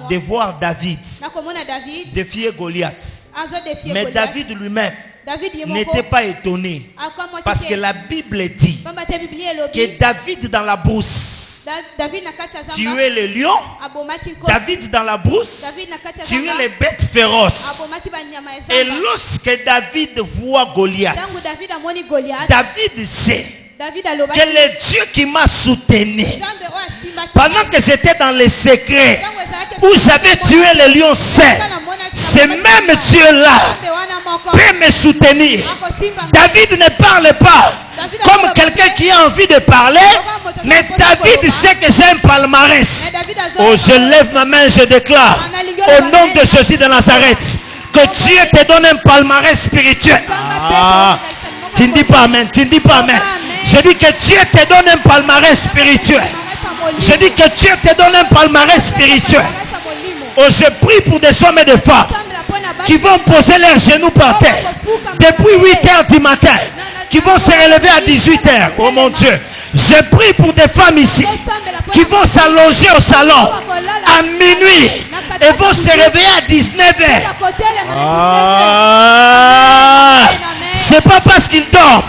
[SPEAKER 1] de voir David défier Goliath. Mais David lui-même n'était pas étonné, parce que la Bible dit que David dans la brousse tuait les lions, David dans la brousse tuait les bêtes féroces. Et lorsque David voit Goliath, David sait que le Dieu qui m'a soutenu pendant que j'étais dans les secrets où j'avais tué les lions sains, ce même Dieu-là peut me soutenir. David ne parle pas comme quelqu'un qui a envie de parler, mais David sait que j'ai un palmarès. Oh, je lève ma main, je déclare au nom de Jésus de Nazareth que Dieu te donne un palmarès spirituel. Tu ne dis pas amen, tu ne dis pas amen. Je dis que Dieu te donne un palmarès spirituel. Je dis que Dieu te donne un palmarès spirituel. Oh, je prie pour des hommes et des femmes qui vont poser leurs genoux par terre depuis 8 heures du matin, qui vont se relever à 18 heures. Oh mon Dieu, je prie pour des femmes ici qui vont s'allonger au salon à minuit et vont se réveiller à 19 heures. C'est pas parce qu'ils dorment,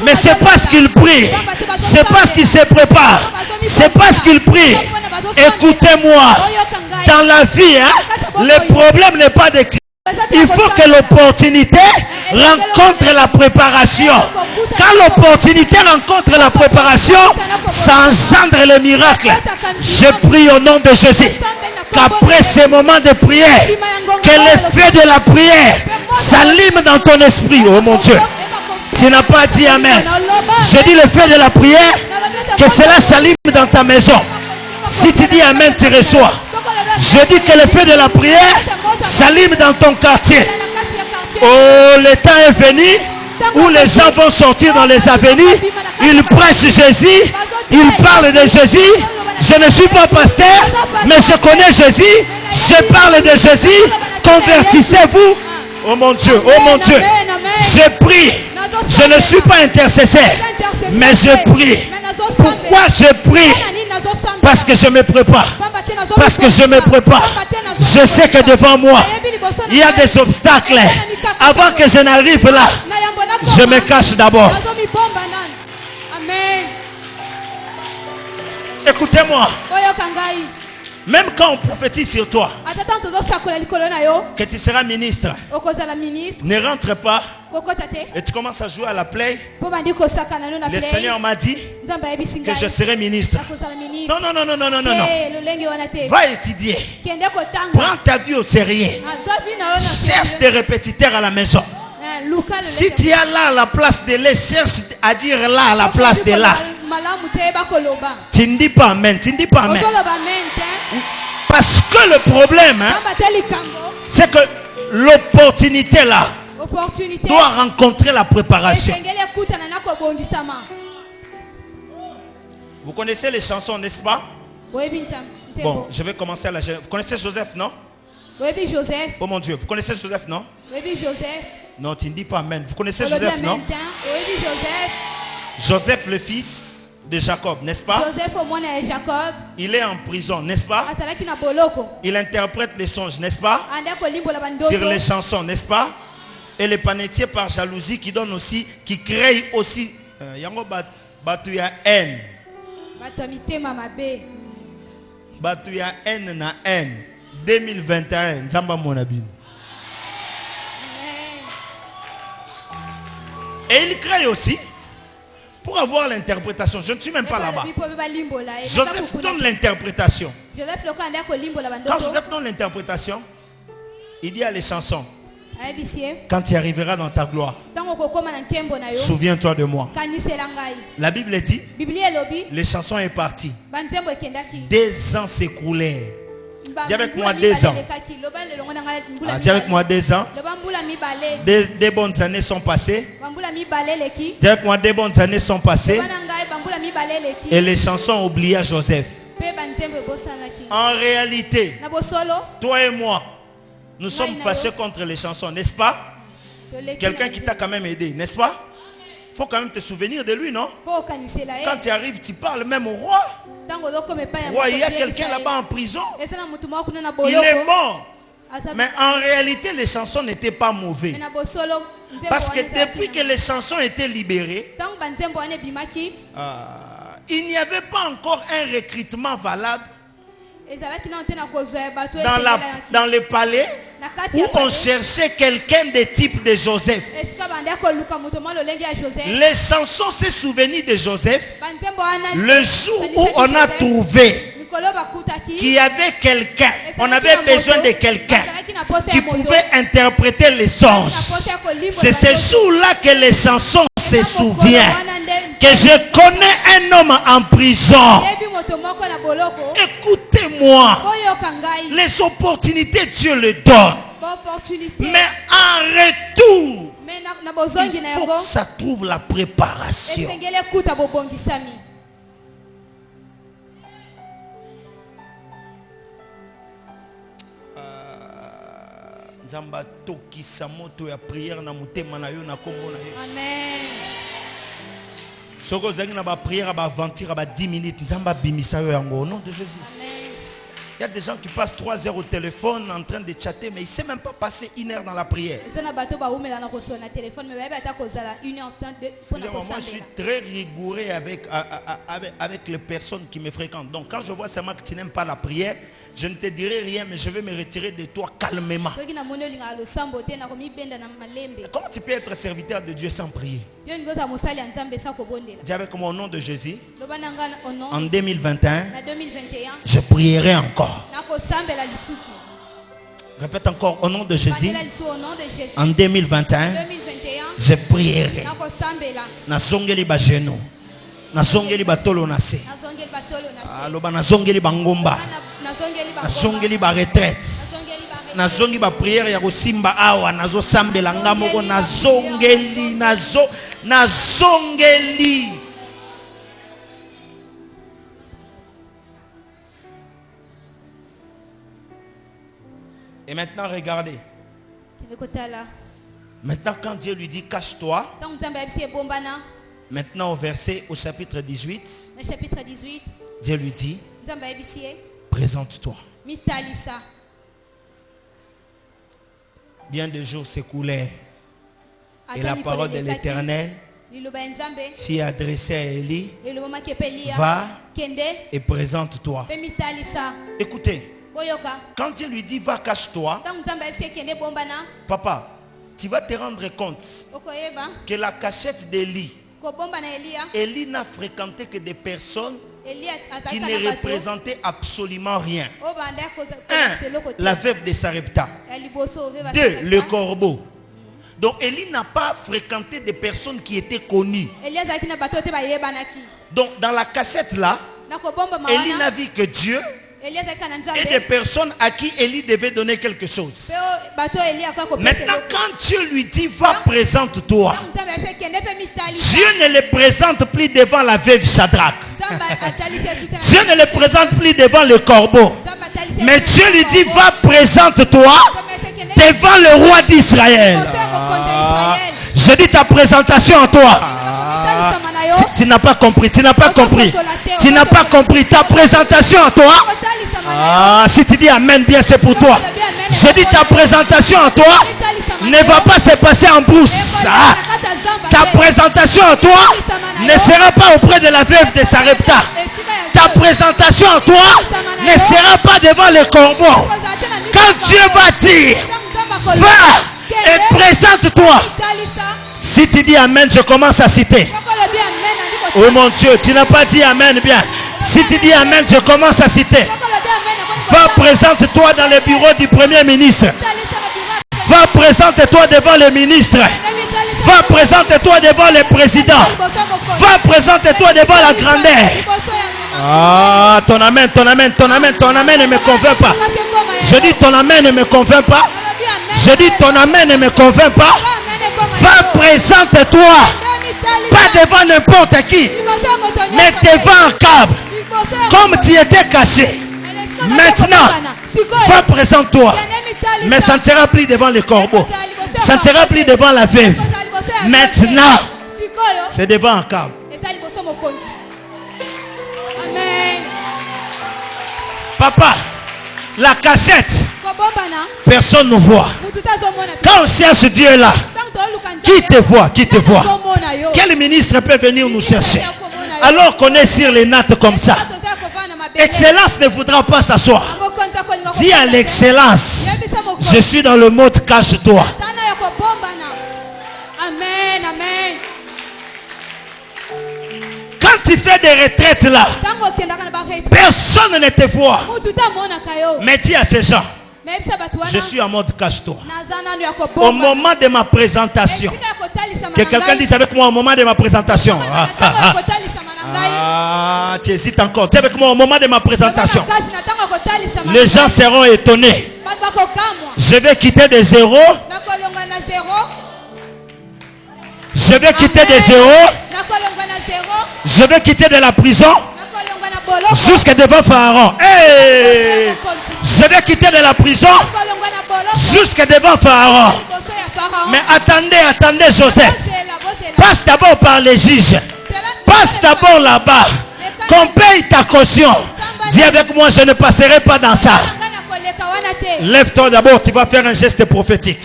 [SPEAKER 1] mais c'est parce qu'ils prient. C'est parce qu'ils se préparent. C'est parce qu'ils prient. Écoutez-moi, dans la vie, le problème n'est pas de crier. Il faut que l'opportunité rencontre la préparation. Quand l'opportunité rencontre la préparation, ça engendre le miracle. Je prie au nom de Jésus qu'après ces moments de prière, que le feu de la prière s'allume dans ton esprit. Oh mon Dieu, tu n'as pas dit amen. Je dis le feu de la prière, que cela s'allume dans ta maison. Si tu dis amen, tu reçois. Je dis que le feu de la prière s'allume dans ton quartier. Oh, le temps est venu où les gens vont sortir dans les avenues. Ils prêchent Jésus, ils parlent de Jésus. Je ne suis pas pasteur, mais je connais Jésus. Je parle de Jésus. Convertissez-vous. Oh mon Dieu, oh mon Dieu. Je prie. Je ne suis pas intercesseur, mais je prie. Pourquoi je prie? Parce que je me prépare. Parce que je me prépare. Je sais que devant moi, il y a des obstacles. Avant que je n'arrive là, je me cache d'abord. Écoutez-moi. Même quand on prophétise sur toi que tu seras ministre, ne rentre pas Et tu commences à jouer à la play. Le
[SPEAKER 2] Le
[SPEAKER 1] Seigneur m'a dit que je serai ministre. Non, non, non, non, non, non, non, non. Va étudier. Prends ta vie au sérieux. Cherche des répétiteurs à la maison. Si tu es là à la place de là, cherche à dire là à la place de là. Tu ne dis pas amen. Tu ne dis pas amen. Parce que le problème, hein, c'est que l'opportunité là doit rencontrer la préparation. Vous connaissez les chansons, n'est-ce pas? Bon, je vais commencer à la... Vous connaissez Joseph, non? Oh mon Dieu, vous connaissez Joseph, non? Non, tu ne dis pas amen. Vous connaissez Joseph, non? Joseph, le fils de Jacob, n'est-ce pas? Il est en prison, n'est-ce pas? Il interprète les songes, n'est-ce pas? Sur les chansons, n'est-ce pas? Et les panetiers par jalousie qui donnent aussi, qui créent aussi. Yango batuya haine. Batuya haine na haine. 2021, Nzamba Monabin. Et il crée aussi pour avoir l'interprétation. Je ne suis même pas là-bas. Joseph donne l'interprétation. Quand Joseph donne l'interprétation, il dit à les chansons: quand tu arriveras dans ta gloire, souviens-toi de moi. La Bible dit, les chansons est partie. 2 ans s'écoulèrent. Dis avec moi 2 ans. Dis avec moi 2 ans. Des bonnes années sont passées. Dis avec moi 2 bonnes années sont passées. Et les chansons oubliaient Joseph. En réalité, toi et moi, nous sommes fâchés contre les chansons, n'est-ce pas? Quelqu'un qui t'a quand même aidé, n'est-ce pas? Il faut quand même te souvenir de lui, non? Quand tu arrives, tu parles même au roi. Roi, il y a quelqu'un là-bas en prison. Il est mort. Mais en réalité, les chansons n'étaient pas mauvaises. Parce que depuis que les chansons étaient libérées, il n'y avait pas encore un recrutement valable dans le palais où on cherchait quelqu'un de type de Joseph. Les chansons se souviennent de Joseph le jour où on a trouvé qu'il y avait quelqu'un, on avait besoin de quelqu'un qui pouvait interpréter les songes. C'est ce jour-là que les chansons se souviennent que je connais un homme en prison. Écoutez-moi, les opportunités Dieu les donne, mais en retour il faut que ça trouve la préparation. Nzamba tokisa moto ya prière na mutema na yo na kombo na Yesu. Amen. Soko zangi na ba prière ba aventure ba 10 minutes nzamba bimisa yo yango au nom de Jésus. Amen. Il y a des gens qui passent 3 heures au téléphone en train de chatter, mais ils ne savent même pas passer 1 heure dans la prière. Moi, je suis très rigoureux avec les personnes qui me fréquentent. Donc, quand je vois seulement que tu n'aimes pas la prière, je ne te dirai rien, mais je vais me retirer de toi calmement. Comment tu peux être serviteur de Dieu sans prier? Dis avec moi au nom de Jésus. En 2021, je prierai encore. Répète encore au nom de Jésus. En 2021, je prierai. Nazongeli ba genou. Nazongeli ba tolo na se. Aloba nazongeli ba ngomba. Nazongeli ba retraite. Nazongi ba prière ya kosimba awa nazo sambela ngamoko nazongeli nazongeli. Et maintenant, regardez. Maintenant, quand Dieu lui dit cache-toi, maintenant au chapitre 18, Dieu lui dit présente-toi. Bien de jours s'écoulèrent et la parole de l'Éternel fit adresser à Élie: va et présente-toi. Écoutez. Quand Dieu lui dit va cache-toi, papa, tu vas te rendre compte
[SPEAKER 2] okoyeba
[SPEAKER 1] que la cachette d'Élie,
[SPEAKER 2] kobomba na Elia
[SPEAKER 1] Élie n'a fréquenté que des personnes
[SPEAKER 2] Elia
[SPEAKER 1] qui
[SPEAKER 2] ataka
[SPEAKER 1] ne
[SPEAKER 2] na bato
[SPEAKER 1] représentaient absolument rien.
[SPEAKER 2] obanda koza
[SPEAKER 1] 1. La veuve de Sarepta.
[SPEAKER 2] ya liboso oveba
[SPEAKER 1] 2. Le corbeau. Donc Élie n'a pas fréquenté des personnes qui étaient connues.
[SPEAKER 2] Elia azalaki na bato te bayebanaki
[SPEAKER 1] Donc dans la cachette là,
[SPEAKER 2] na kobomba
[SPEAKER 1] Élie
[SPEAKER 2] mawana
[SPEAKER 1] n'a vu que Dieu
[SPEAKER 2] Elia azalaki na
[SPEAKER 1] et
[SPEAKER 2] nzambe
[SPEAKER 1] des personnes à qui Élie devait donner quelque chose.
[SPEAKER 2] pe bato Elia kwa kopesa
[SPEAKER 1] Maintenant, quand Dieu lui dit, va, présente-toi,
[SPEAKER 2] nzambe asekende pe mitalisa
[SPEAKER 1] Dieu ne le présente plus devant la veuve Shadrach.
[SPEAKER 2] nzambe atalisa suta
[SPEAKER 1] Dieu ne le présente plus devant le corbeau.
[SPEAKER 2] nzambe atalisa
[SPEAKER 1] Mais Dieu lui dit, va, présente-toi devant le roi d'Israël. Je dis ta présentation à toi. Tu n'as pas compris, tu n'as pas compris. Tu n'as pas compris ta présentation à toi. Si tu dis amen bien, c'est pour toi. Je dis ta présentation à toi ne va pas se passer en brousse. Ta présentation à toi ne sera pas auprès de la veuve de Sarepta. Ta présentation à toi ne sera pas devant le corbeau. Quand Dieu va dire, va et présente-toi. Si tu dis amen, je commence à citer. Oh mon Dieu, tu n'as pas dit amen bien. Si tu dis amen, je commence à citer. Va, présente-toi dans le bureau du Premier ministre. Va, présente-toi devant le ministre. Va, présente-toi devant le président. Va, présente-toi devant la grandeur. Ah, ton amen, ton amen, ton amen, ton amen ne me convainc pas. Je dis ton amen ne me convainc pas. Je dis ton amen ne me convainc pas. Va, présente-toi. Pas devant n'importe qui, mais devant un câble. Comme tu étais caché. Maintenant, va, présente-toi. Mais ça ne sera plus devant les corbeaux. Ça ne sera plus devant la veuve. Maintenant, c'est devant un câble. Papa, la cachette, personne ne voit. Quand on cherche Dieu là, qui te voit? Qui te voit? Quel ministre peut venir nous chercher alors qu'on est sur les nattes comme ça? Excellence ne voudra pas s'asseoir. Dis à l'excellence, je suis dans le mode cache-toi.
[SPEAKER 2] Amen, amen.
[SPEAKER 1] Quand tu fais des retraites là, personne ne te voit. Mais dis à ces gens, je suis en mode cache-toi. Au moment de ma présentation, que quelqu'un dise avec moi au moment de ma présentation. Tu hésites encore. Dis avec moi au moment de ma présentation. Les gens seront étonnés. Je vais quitter des zéros. Je vais quitter des zéros. Je vais quitter de la prison jusqu'à devant Pharaon. Hey! Je vais quitter de la prison jusqu'à devant Pharaon. Mais attendez, attendez, Joseph. Passe d'abord par les juges. Passe d'abord là-bas. Qu'on paye ta caution. Dis avec moi, je ne passerai pas dans ça. Lève-toi d'abord, tu vas faire un geste prophétique.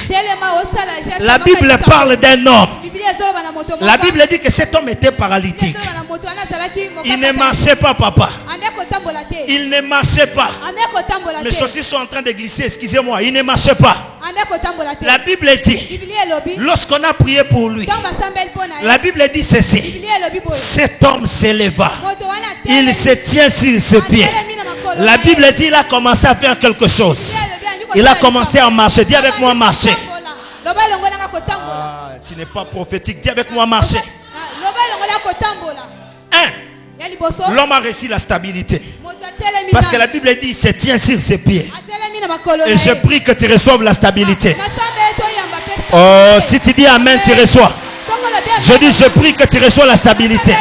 [SPEAKER 1] La Bible parle d'un homme. La Bible dit que cet homme était paralytique. Il ne marchait pas, papa. Il ne marchait pas. Mes chaussures sont en train de glisser, excusez-moi. Il ne marchait pas. La Bible dit, lorsqu'on a prié pour lui, la Bible dit ceci. Cet homme s'éleva. Il se tient sur ses pieds. La Bible dit, il a commencé à faire quelque chose. Il a commencé à marcher. Dis avec moi, marcher. Tu n'es pas prophétique. Dis avec moi, marcher. L'homme a reçu la stabilité. Parce que la Bible dit, il se tient sur ses pieds. Et je prie que tu reçoives la stabilité. Oh, si tu dis amen, tu reçois. Je dis, je prie que tu reçois la stabilité.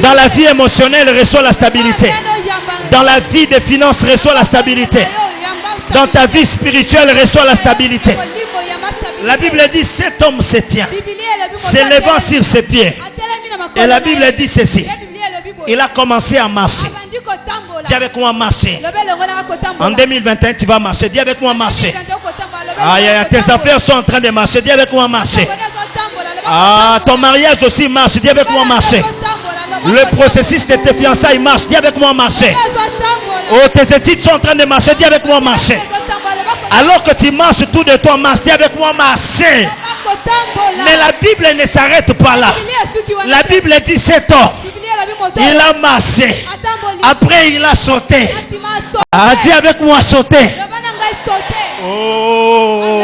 [SPEAKER 1] Dans la vie émotionnelle, reçois la stabilité. Dans la vie des finances, reçois la stabilité. Dans ta vie spirituelle, reçois la stabilité. La Bible dit, cet homme se tient, s'élevant sur ses pieds. Et la Bible dit ceci. Il a commencé à marcher. Dis avec moi, marcher. En 2021, tu vas marcher. Dis avec moi, marcher. Aïe, tes affaires sont en train de marcher. Dis avec moi, marcher. Ah, ton mariage aussi marche. Dis avec moi, marcher. Le processus de tes fiançailles marche. Dis avec moi, marcher. Oh, tes études sont en train de marcher. Dis avec moi, marcher. Alors que tu marches, tout de toi marche. Dis avec moi, marcher. Mais la Bible ne s'arrête pas là. La Bible dit cet homme, il a marché. Après il a sauté. Dis avec moi sauter. Oh,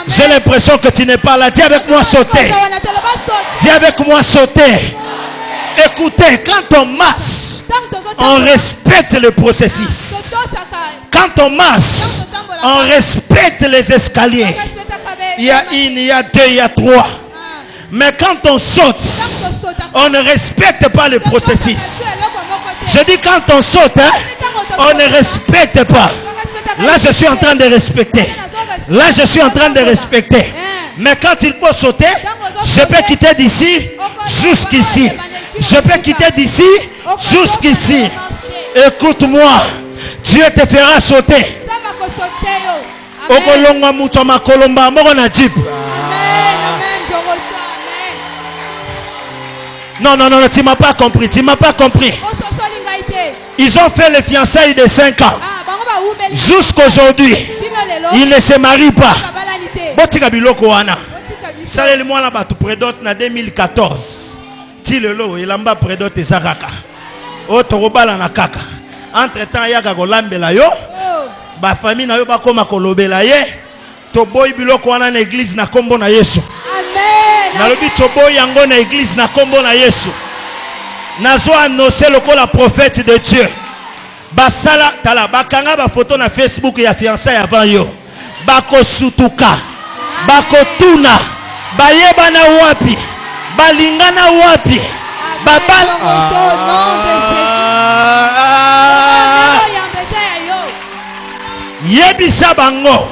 [SPEAKER 1] j'ai l'impression que tu n'es pas là. Dis avec moi sauter. Dis avec moi sauter. Écoutez, quand on marche, on respecte le processus. Quand on marche, on respecte les escaliers. Il y a une, il y a deux, il y a trois. Mais quand on saute, on ne respecte pas le processus. Je dis quand on saute, on ne respecte pas. Là, je suis en train de respecter. Là, je suis en train de respecter. Mais quand il faut sauter, je peux quitter d'ici jusqu'ici. Je peux quitter d'ici jusqu'ici. Écoute-moi, Dieu te fera sauter. Non, non, non, tu m'as pas compris, tu m'as pas compris. Ils ont fait les fiançailles de 5 ans. Jusqu'aujourd'hui, ils ne se marient pas. Botika biloko wana. Saleli mwana batu prédote na 2014. Ti lelo elamba prédote ezakaka. O tokobala na kaka. Entre temps yaka kolambela yo. Ba famille na yo bakoma kolobela ye. Toboyi biloko wana na église na kombo na Yesu. Amen. Nalobi toboyi yango na église na kombo na Yesu. Nazo annoncer lokola prophète de Dieu. Basala tala bakanga ba photo na Facebook ya fiançailles avant yo. Bako sutuka. Bako tuna. Bayeba na wapi. Balingana wapi. Babal. Yebisa bango.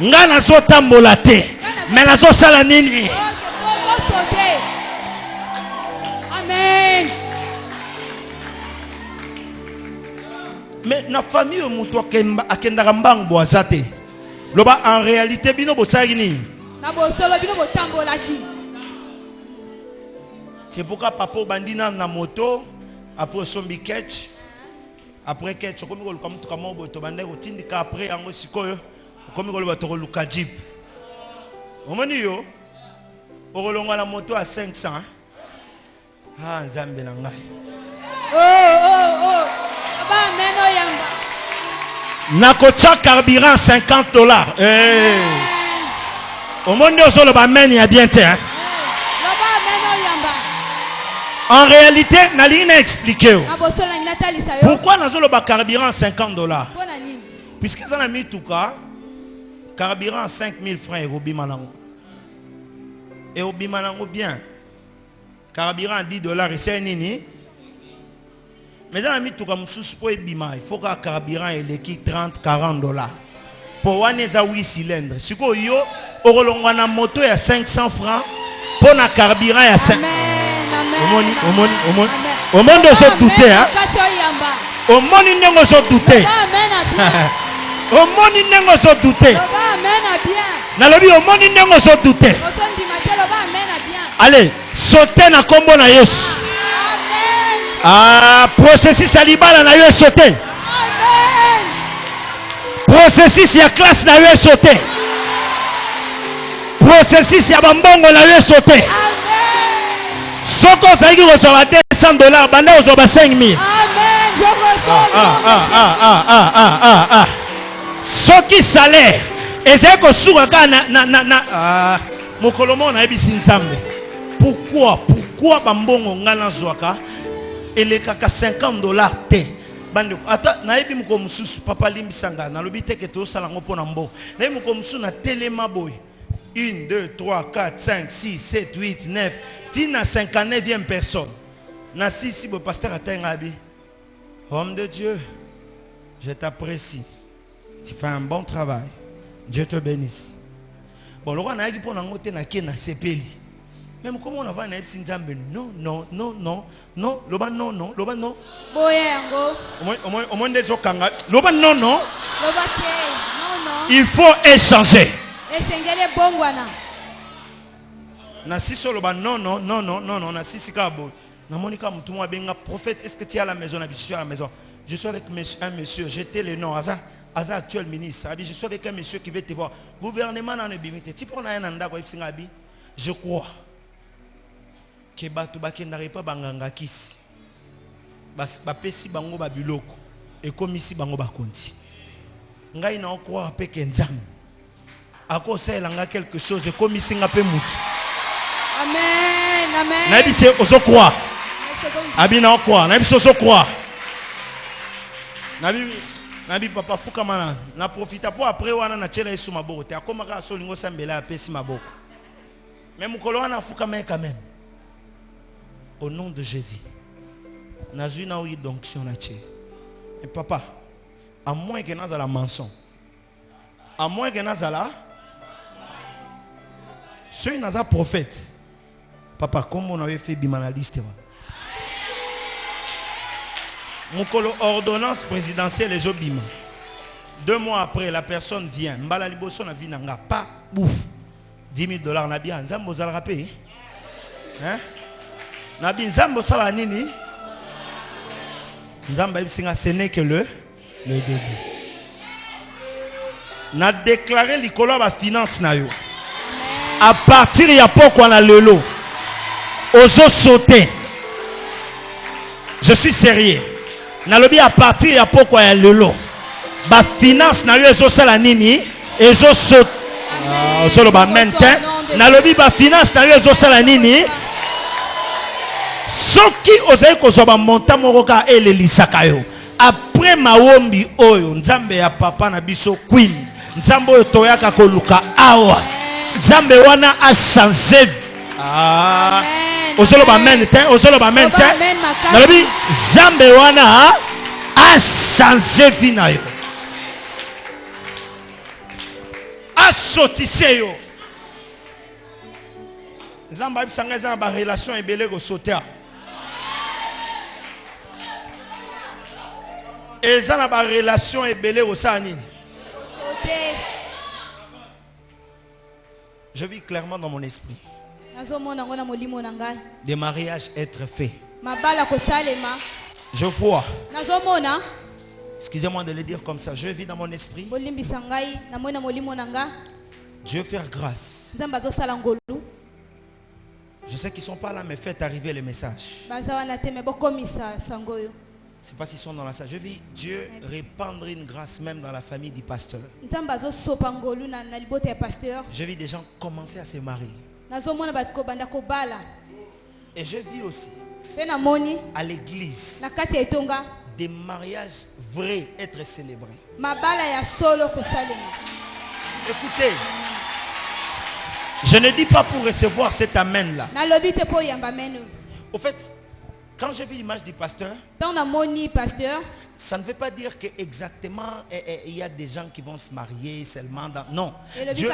[SPEAKER 1] Nga nazo tambola te. Mais nazo sala nini? Mais na famille muto akendaka mbangu boazate. Loba en réalité bino bosaki nini? Na bosolo bino botambolaki. C'est pourquoi papa bandina na moto après sombi catch. Après catch comme ko luka mutu kamo boto bande ko tindika après yango sikoyo comme ko luka to luka jeep. Omoni yo okolonga na moto à 500. Ah nzambe na ngai. Oh. Nakocha carburant $50. Au monde où le bamen y a bien été. En réalité, Nalina expliqué. Pourquoi nous avons le carburant $50? Puisque ça a mis tout cas, carburant 5000 francs et Obimanango. Et Obimanango bien. Carburant $10 et c'est nini. Mais dans la mis tout comme sous-sport il faut que le carburant est $30-40. Pour one est à 8 cylindres. Si vous avez une moto à 500 francs, pour un carburant à 5. Au monde de se douter. Au monde de se douter. Au monde de se douter. Au monde de se douter. Allez, sautez na combo na Yesu. Ah, processus à l'ibala na yo sauté. Amen. Processus ya classe na yo sauté. Processus ya bambongo na yo sauté. Amen. Soko saiki ko so $200 banda ko so ba 5000. Amen. Je reçois. Soki salaire ezeko ko suka ka na mokolomo na ebisi nzambe. Pourquoi bambongo ngana zwaka? Et les kaka $50 te bande ata na yebi mko mususu papa limbisanga na lobi te ke to sala ngo pona mbo na yebi mko mususu na telema boy 1 2 3 4 5 6 7 8 9 tina 59e personne na si bo pasteur atenga abi homme de Dieu je t'apprécie tu fais un bon travail Dieu te bénisse bon le roi na yaki pona ngote na ke na sepeli. Même comment on va na epsi nzambe non loba non loba non boyengo au moins des okanga loba non loba te non il faut échanger esengele bongwana na siso loba non na sisi kabo na monika mutu mo benga prophète est-ce que tu es à la maison na bisu à la maison je suis avec un monsieur j'étais le nom Aza actuel ministre. Je suis avec un monsieur qui veut te voir. Gouvernement n'a pas de tu prends un anda quoi je crois que batu bakendari pas banganga kisi. Ba pesi bango ba biloko et comme ici bango ba konti. Ngai na croire pe kenzam. Ako selanga quelque chose et comme ici nga pe mutu.
[SPEAKER 2] Amen, amen.
[SPEAKER 1] Na bise oso croire. Abi na croire, na bise oso croire. Nabi papa fuka mana na profita pour après wana na chela yesu maboko te akoma ka so lingo sambela apesi maboko même mukolo wana fuka mais quand même au nom de Jésus nazu na oui donction na che et papa à moins que nazala mensonge à moins que nazala celui naza prophète papa comme on avait fait bimanaliste Mukolo ordonnance présidentielle et Zobima. 2 mois après, la personne vient. Mbala liboso na vie nanga pas bouf. $10,000 na bien. Nzambo zal rapé. Hein? Na bien nzambo sala nini? Nzamba ibisinga ce n'est que le début. Na déclaré likolo ba finance na yo. À partir ya poko na lelo. Ozo sauter. Je suis sérieux. Nalobi à partir ya poko ya lelo ba finance na yo ezo sala nini ezo saute solo ba mente nalobi ba finance na yo ezo sala nini soki ozai kozwa ba monta moko ka elelisaka yo après mawombi oyo nzambe ya papa na biso queen nzambe oyo toyaka koluka awa nzambe wana a changé Osolo ba mente, osolo ba mente. Nalobi Zambe wana a changé vie na yo. A sotise yo. Zamba bisanga eza ba relation ebele ko soter. Eza na ba relation ebele ko sa nini? Je vis clairement dans mon esprit. Des mariages être faits. Je vois. Excusez-moi de le dire comme ça. Je vis dans mon esprit. Dieu faire grâce. Je sais qu'ils ne sont pas là, mais faites arriver le message. C'est pas s'ils sont dans la salle. Je vis Dieu répandre une grâce même dans la famille du pasteur. Je vis des gens commencer à se marier. Et je vis aussi à l'église des mariages vrais être célébrés. Écoutez, je ne dis pas pour recevoir cet amen là. Au fait, quand j'ai vu l'image du pasteur, ça ne veut pas dire que exactement il y a des gens qui vont se marier seulement dans... Non. Dieu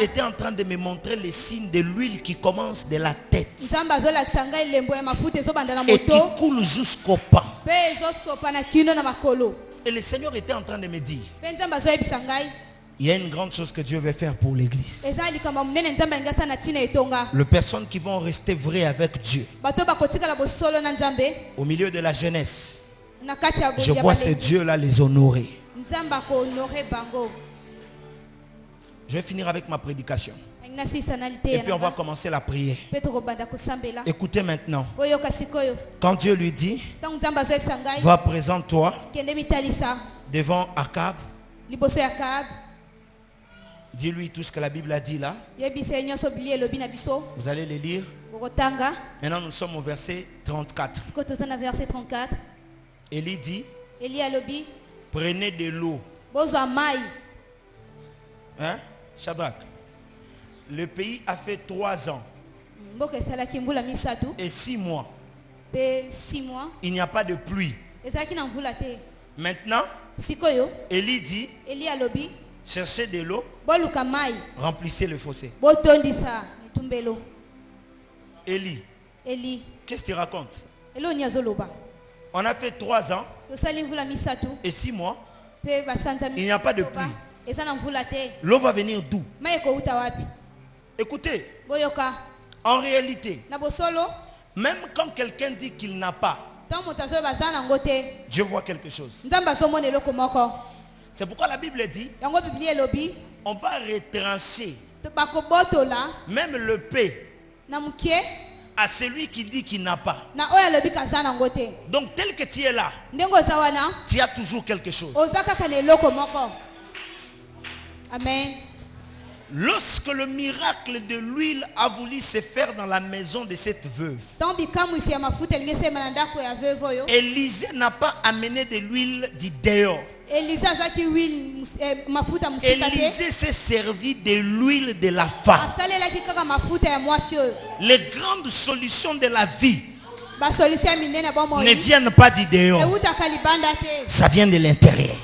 [SPEAKER 1] était en train de me montrer les signes de l'huile qui commence de la tête et qui coule jusqu'au pas. Et le Seigneur était en train de me dire, il y a une grande chose que Dieu veut faire pour l'église. Les personnes qui vont rester vraies avec Dieu au milieu de la jeunesse. Je vois ces dieux-là les honorer. Je vais finir avec ma prédication. Et puis on va commencer la prière. Écoutez maintenant. Quand Dieu lui dit, va présente-toi devant Akab. Dis-lui tout ce que la Bible a dit là. Vous allez le lire. Maintenant nous sommes au verset 34. Élie dit, prenez de l'eau. Hein? Shadrach. Le pays a fait 3 ans. Et 6 mois. Il n'y a pas de pluie. Maintenant, Élie dit, cherchez de l'eau, remplissez le fossé. Élie, qu'est-ce que tu racontes? On a fait 3 ans et 6 mois. Il n'y a pas de pluie. L'eau va venir d'où? Écoutez, en réalité, même quand quelqu'un dit qu'il n'a pas, Dieu voit quelque chose. C'est pourquoi la Bible dit,
[SPEAKER 2] Yango Biblia elobi.
[SPEAKER 1] on va retrancher
[SPEAKER 2] Bakobotola.
[SPEAKER 1] même le paix
[SPEAKER 2] Na mukie.
[SPEAKER 1] à celui qui dit qu'il n'a pas.
[SPEAKER 2] Na oya lobi kazana ngote.
[SPEAKER 1] Donc tel que tu es là,
[SPEAKER 2] Ndengo zawana.
[SPEAKER 1] tu as toujours quelque chose.
[SPEAKER 2] Ozaka kane loko moko. Amen.
[SPEAKER 1] Lorsque le miracle de l'huile a voulu se faire dans la maison de cette veuve, Élisée n'a pas amené de l'huile du dehors. Élisée s'est servi de l'huile de la femme. Les grandes solutions de la vie ne viennent pas du dehors. Ça vient de l'intérieur.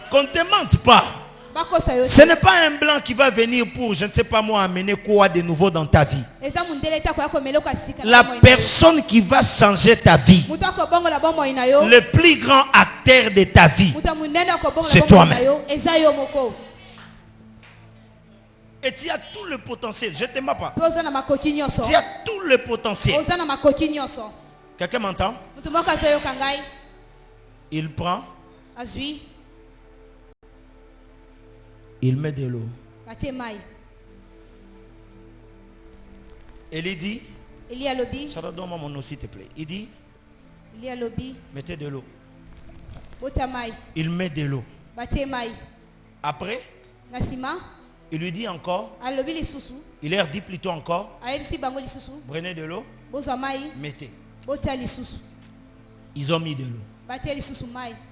[SPEAKER 1] Qu'on ne te mente pas. Ce n'est pas un blanc qui va venir pour, je ne sais pas moi, amener quoi de nouveau dans ta vie. La personne qui va changer ta vie, le plus grand acteur de ta vie, c'est toi-même. Et tu as tout le potentiel. Je ne t'aime pas. Tu as tout le potentiel. Quelqu'un m'entend? Il prend. Il met de l'eau. Et il dit, donne-moi mon eau s'il te plaît. Il dit, mettez de l'eau. Il met de l'eau. Après, il lui dit encore, il leur dit plutôt encore, prenez de l'eau, mettez. Ils ont mis de l'eau.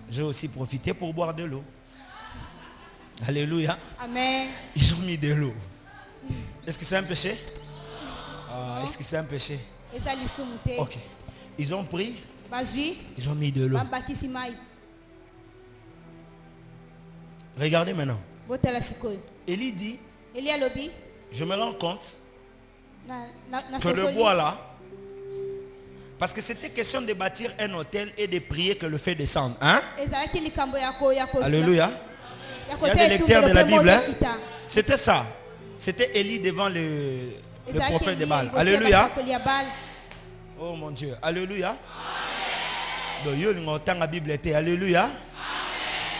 [SPEAKER 1] J'ai aussi profité pour boire de l'eau. Alléluia.
[SPEAKER 2] Amen.
[SPEAKER 1] Ils ont mis de l'eau. Est-ce que c'est un péché? Est-ce que c'est un péché? Ok. Ils ont pris. Ils ont mis de l'eau. Regardez maintenant. Élie dit, je me rends compte que le bois là, parce que c'était question de bâtir un hôtel et de prier que le feu descende. Hein? Alléluia. Il y a des lecteurs de la Bible. Hein? C'était ça. C'était Élie devant le prophète de Baal. Alléluia. Oh mon Dieu. Alléluia. Alléluia.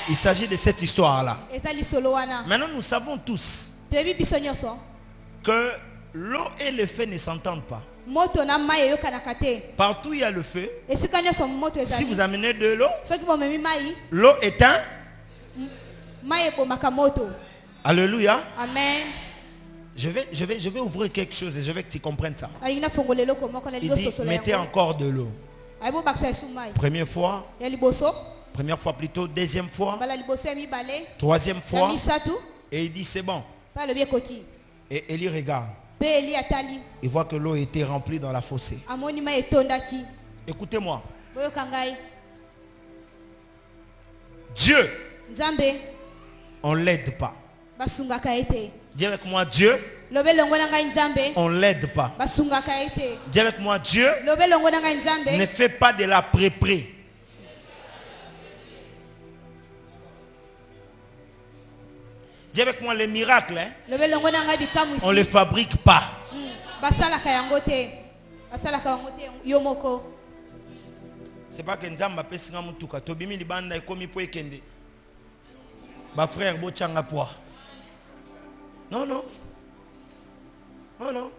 [SPEAKER 1] Il s'agit de cette histoire-là. Maintenant, nous savons tous que l'eau et le feu ne s'entendent pas. Partout il y a le feu. Si vous amenez de l'eau, l'eau éteint. Alléluia.
[SPEAKER 2] Amen.
[SPEAKER 1] Je vais ouvrir quelque chose et je veux que tu comprennes ça. Il dit, mettez encore de l'eau. Première fois plutôt, deuxième fois, troisième fois, et il dit c'est bon. Et Élie regarde. Il voit que l'eau était remplie dans la fossée. Écoutez-moi. Dieu, on ne l'aide pas. Dis avec moi, Dieu, on ne l'aide pas. Dis avec moi, Dieu ne fait pas de la pré-pré. Dis avec moi, les miracles, hein, on ne les fabrique pas. C'est pas que Nzamba pesinga mutuka tobimi libanda ekomi po ekende. Ba frère bochanga poa. Non non. Oh non.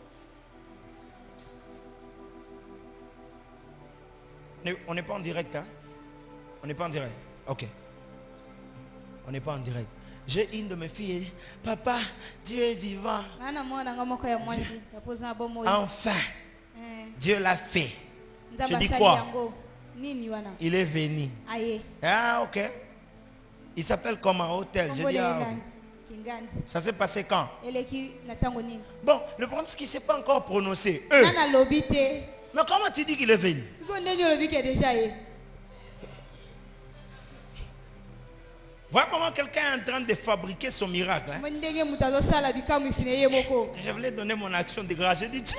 [SPEAKER 1] On n'est pas en direct hein? On n'est pas en direct. OK. On n'est pas en direct. J'ai une de mes filles. Papa, Dieu est vivant. Enfin. Dieu l'a fait. Je dis quoi? Il est venu. Ah, ok. Il s'appelle comme un hôtel. Je dis, ah, okay. Ça s'est passé quand? Bon, le problème c'est qu'il ne s'est pas encore prononcé. Eux. Mais comment tu dis qu'il est venu? Voilà comment quelqu'un est en train de fabriquer son miracle. Hein? Je voulais donner mon action de grâce. Je dis, tiens,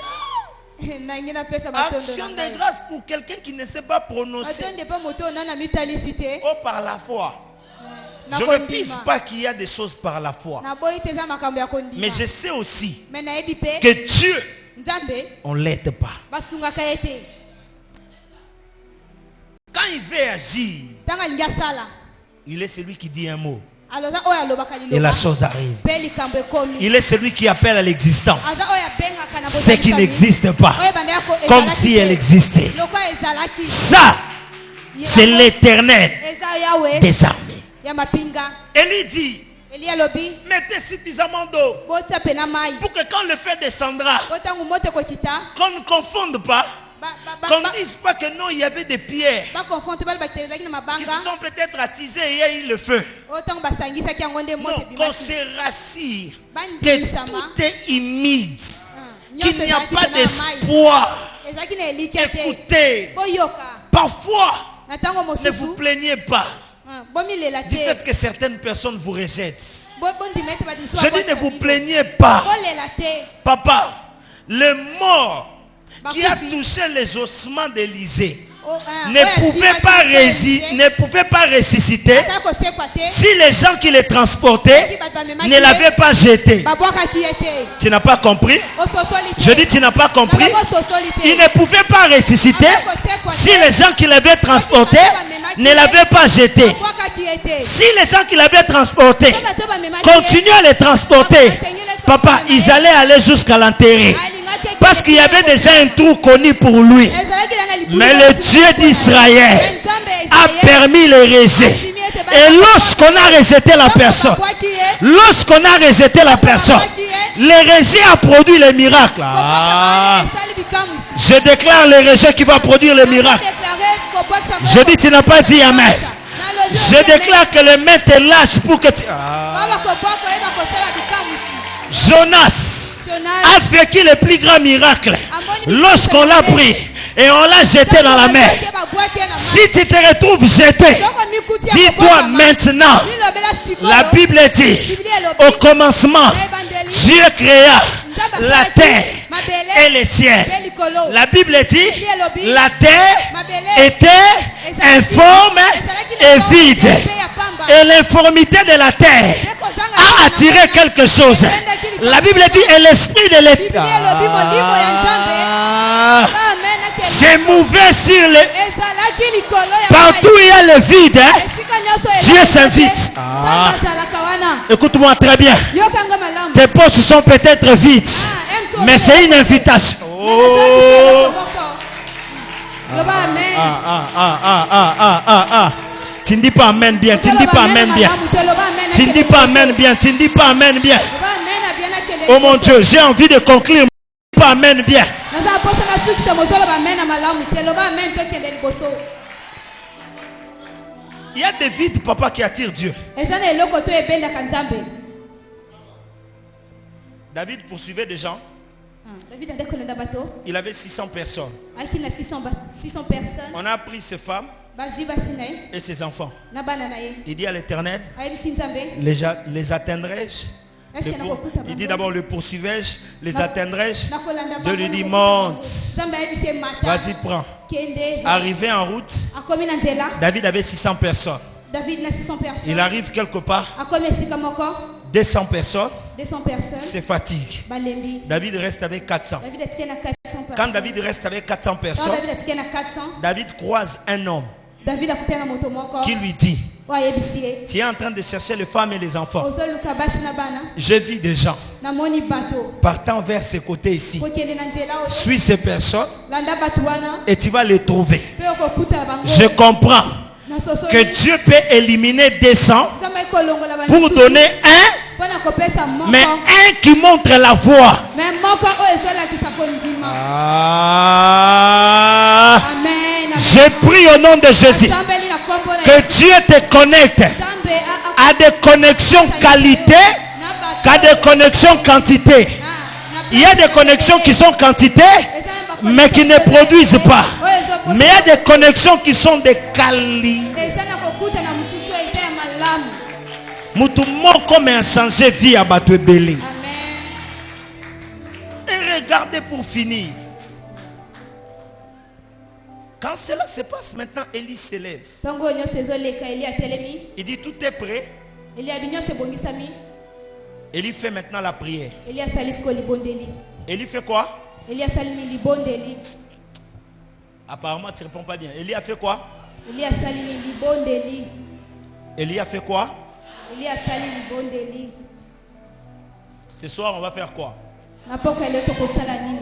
[SPEAKER 1] action de grâce pour quelqu'un qui ne sait pas prononcer. Oh, par la foi. Je ne vise pas qu'il y a des choses par la foi. Mais je sais aussi que Dieu, on ne l'aide pas. Quand il veut agir, Il est celui qui dit un mot.
[SPEAKER 2] aloza oyo alobaka
[SPEAKER 1] Et
[SPEAKER 2] liloba
[SPEAKER 1] la chose arrive.
[SPEAKER 2] mpe likambo ekomi
[SPEAKER 1] Il est celui qui appelle à l'existence
[SPEAKER 2] aza oyo abengaka na
[SPEAKER 1] ce qui
[SPEAKER 2] bozalisami.
[SPEAKER 1] n'existe pas,
[SPEAKER 2] Oyo ebanda yako
[SPEAKER 1] comme
[SPEAKER 2] ezalaki
[SPEAKER 1] si
[SPEAKER 2] te.
[SPEAKER 1] elle existait.
[SPEAKER 2] Lokola ezalaki
[SPEAKER 1] Ça, c'est l'Éternel
[SPEAKER 2] eza yawe
[SPEAKER 1] des armées.
[SPEAKER 2] ya mapinga
[SPEAKER 1] Élie dit,
[SPEAKER 2] eli alobi
[SPEAKER 1] mettez suffisamment d'eau
[SPEAKER 2] botia pena mai
[SPEAKER 1] pour que quand le feu descendra,
[SPEAKER 2] botango moto ekokita
[SPEAKER 1] qu'on ne confonde pas, qu'on ne dise pas que non, il y avait des pierres
[SPEAKER 2] baconfronte bali bakite ezalaki na
[SPEAKER 1] qui
[SPEAKER 2] mabanga
[SPEAKER 1] se sont peut-être attisées et il y a eu le feu.
[SPEAKER 2] oyo ntango basangisaki yango nde moto
[SPEAKER 1] Non, qu'on
[SPEAKER 2] ebimaki
[SPEAKER 1] se rassure que
[SPEAKER 2] bandimisama
[SPEAKER 1] tout est humide, qu'il
[SPEAKER 2] nyonso
[SPEAKER 1] n'y a
[SPEAKER 2] ezalaki
[SPEAKER 1] pas
[SPEAKER 2] pena ya mai
[SPEAKER 1] d'espoir.
[SPEAKER 2] ezalaki na elikya te
[SPEAKER 1] Écoutez,
[SPEAKER 2] boyoka
[SPEAKER 1] parfois,
[SPEAKER 2] na ntango
[SPEAKER 1] ne vous
[SPEAKER 2] mosusu
[SPEAKER 1] plaignez pas
[SPEAKER 2] bomilela
[SPEAKER 1] du
[SPEAKER 2] te
[SPEAKER 1] fait que certaines personnes vous rejettent.
[SPEAKER 2] bondima ete bato
[SPEAKER 1] Je dis, ne vous plaignez pas.
[SPEAKER 2] bolela te
[SPEAKER 1] Papa, le mort qui a
[SPEAKER 2] Bakufi.
[SPEAKER 1] touché les ossements d'Élysée
[SPEAKER 2] oyo
[SPEAKER 1] ne pouvait pas ressusciter
[SPEAKER 2] kosekwa te
[SPEAKER 1] si les gens qui les transportaient ne l'avaient pas jeté.
[SPEAKER 2] babwakaki ye te
[SPEAKER 1] Tu n'as pas compris?
[SPEAKER 2] ososoli te
[SPEAKER 1] Je dis, tu n'as pas compris?
[SPEAKER 2] Naloba ososoli te
[SPEAKER 1] Il ne pouvait pas ressusciter si les gens qui l'avaient transporté ne l'avaient pas jeté.
[SPEAKER 2] babwakaki ye te
[SPEAKER 1] Si les gens qui l'avaient transporté
[SPEAKER 2] Soki bato bamemaki ye,
[SPEAKER 1] continuaient à les transporter, papa, ils allaient aller jusqu'à l'enterrer.
[SPEAKER 2] alingaki eke
[SPEAKER 1] Parce qu'il y avait déjà un trou connu pour lui.
[SPEAKER 2] ezalaki na libulu
[SPEAKER 1] Mais
[SPEAKER 2] na
[SPEAKER 1] le
[SPEAKER 2] biso
[SPEAKER 1] Dieu
[SPEAKER 2] mpona ye.
[SPEAKER 1] d'Israël
[SPEAKER 2] Mais Nzambe ya
[SPEAKER 1] a
[SPEAKER 2] Israël
[SPEAKER 1] permis le rejet. Et lorsqu'on a rejeté la personne,
[SPEAKER 2] babwaki ye,
[SPEAKER 1] lorsqu'on a rejeté la personne, le rejet a produit le miracle. Ah.
[SPEAKER 2] esali bikamwisi
[SPEAKER 1] Je déclare le rejet qui va produire le miracle. Je dis, tu n'as pas dit Amen. Je déclare que le maître te lâche pour que tu... Ah. Jonas a vécu le plus grand miracle lorsqu'on l'a pris et on l'a jeté dans la mer. Si tu te retrouves jeté, dis-toi maintenant, la Bible dit, au commencement, Dieu créa la terre et les cieux. La Bible dit, la terre était informe et vide. Et l'informité de la terre a attiré quelque chose. La Bible dit, et l'esprit de l'État s'est mouvé sur le... Partout où il y a le vide, hein, Dieu s'invite. Ah. Écoute-moi très bien. Tes poches sont peut-être vides, mais c'est une invitation. Oh. Tu ne dis pas amen bien, tu ne dis pas amen bien. Tu ne dis pas amen bien, tu ne dis pas amen bien. Oh mon Dieu, j'ai envie de conclure. Pas amen bien. Il y a des vides, papa, qui attirent Dieu. David poursuivait des gens. Il avait 600 personnes.
[SPEAKER 2] 600 personnes.
[SPEAKER 1] On a pris ses femmes et ses enfants. Il dit à l'Éternel, les atteindrai-je? Il dit d'abord, le poursuivais-je? Les atteindrai-je? Dieu lui dit, monte. Vas-y, prends. Arrivé en route, David avait 600 personnes. Il arrive quelque part, 200 personnes, c'est fatigue. David reste avec 400. Quand David reste avec 400 personnes, David croise un homme qui lui dit, tu es en train de chercher les femmes et les enfants. Je vis des gens partant vers ce côté ici. Suis ces personnes et tu vas les trouver. Je comprends que Dieu peut éliminer 200 pour donner un, mais un qui montre la voie. Ah. Je prie au nom de Jésus que Dieu te connecte à des connexions qualité qu'à des connexions quantité. Il y a des connexions qui sont quantité mais qui ne produisent pas. Mais il y a des connexions qui sont de qualité. Moutoumon comme un changé vie à Batouébélé. Et regardez pour finir. Quand cela se passe maintenant, Élie s'élève. Il dit tout est prêt. Élie fait maintenant la prière. Élie fait quoi? Apparemment tu ne réponds pas bien. Élie a fait quoi? Élie a fait quoi?
[SPEAKER 2] Élie asali libondeli.
[SPEAKER 1] Ce soir, on va faire quoi?
[SPEAKER 2] Napoka leo tokosala nini?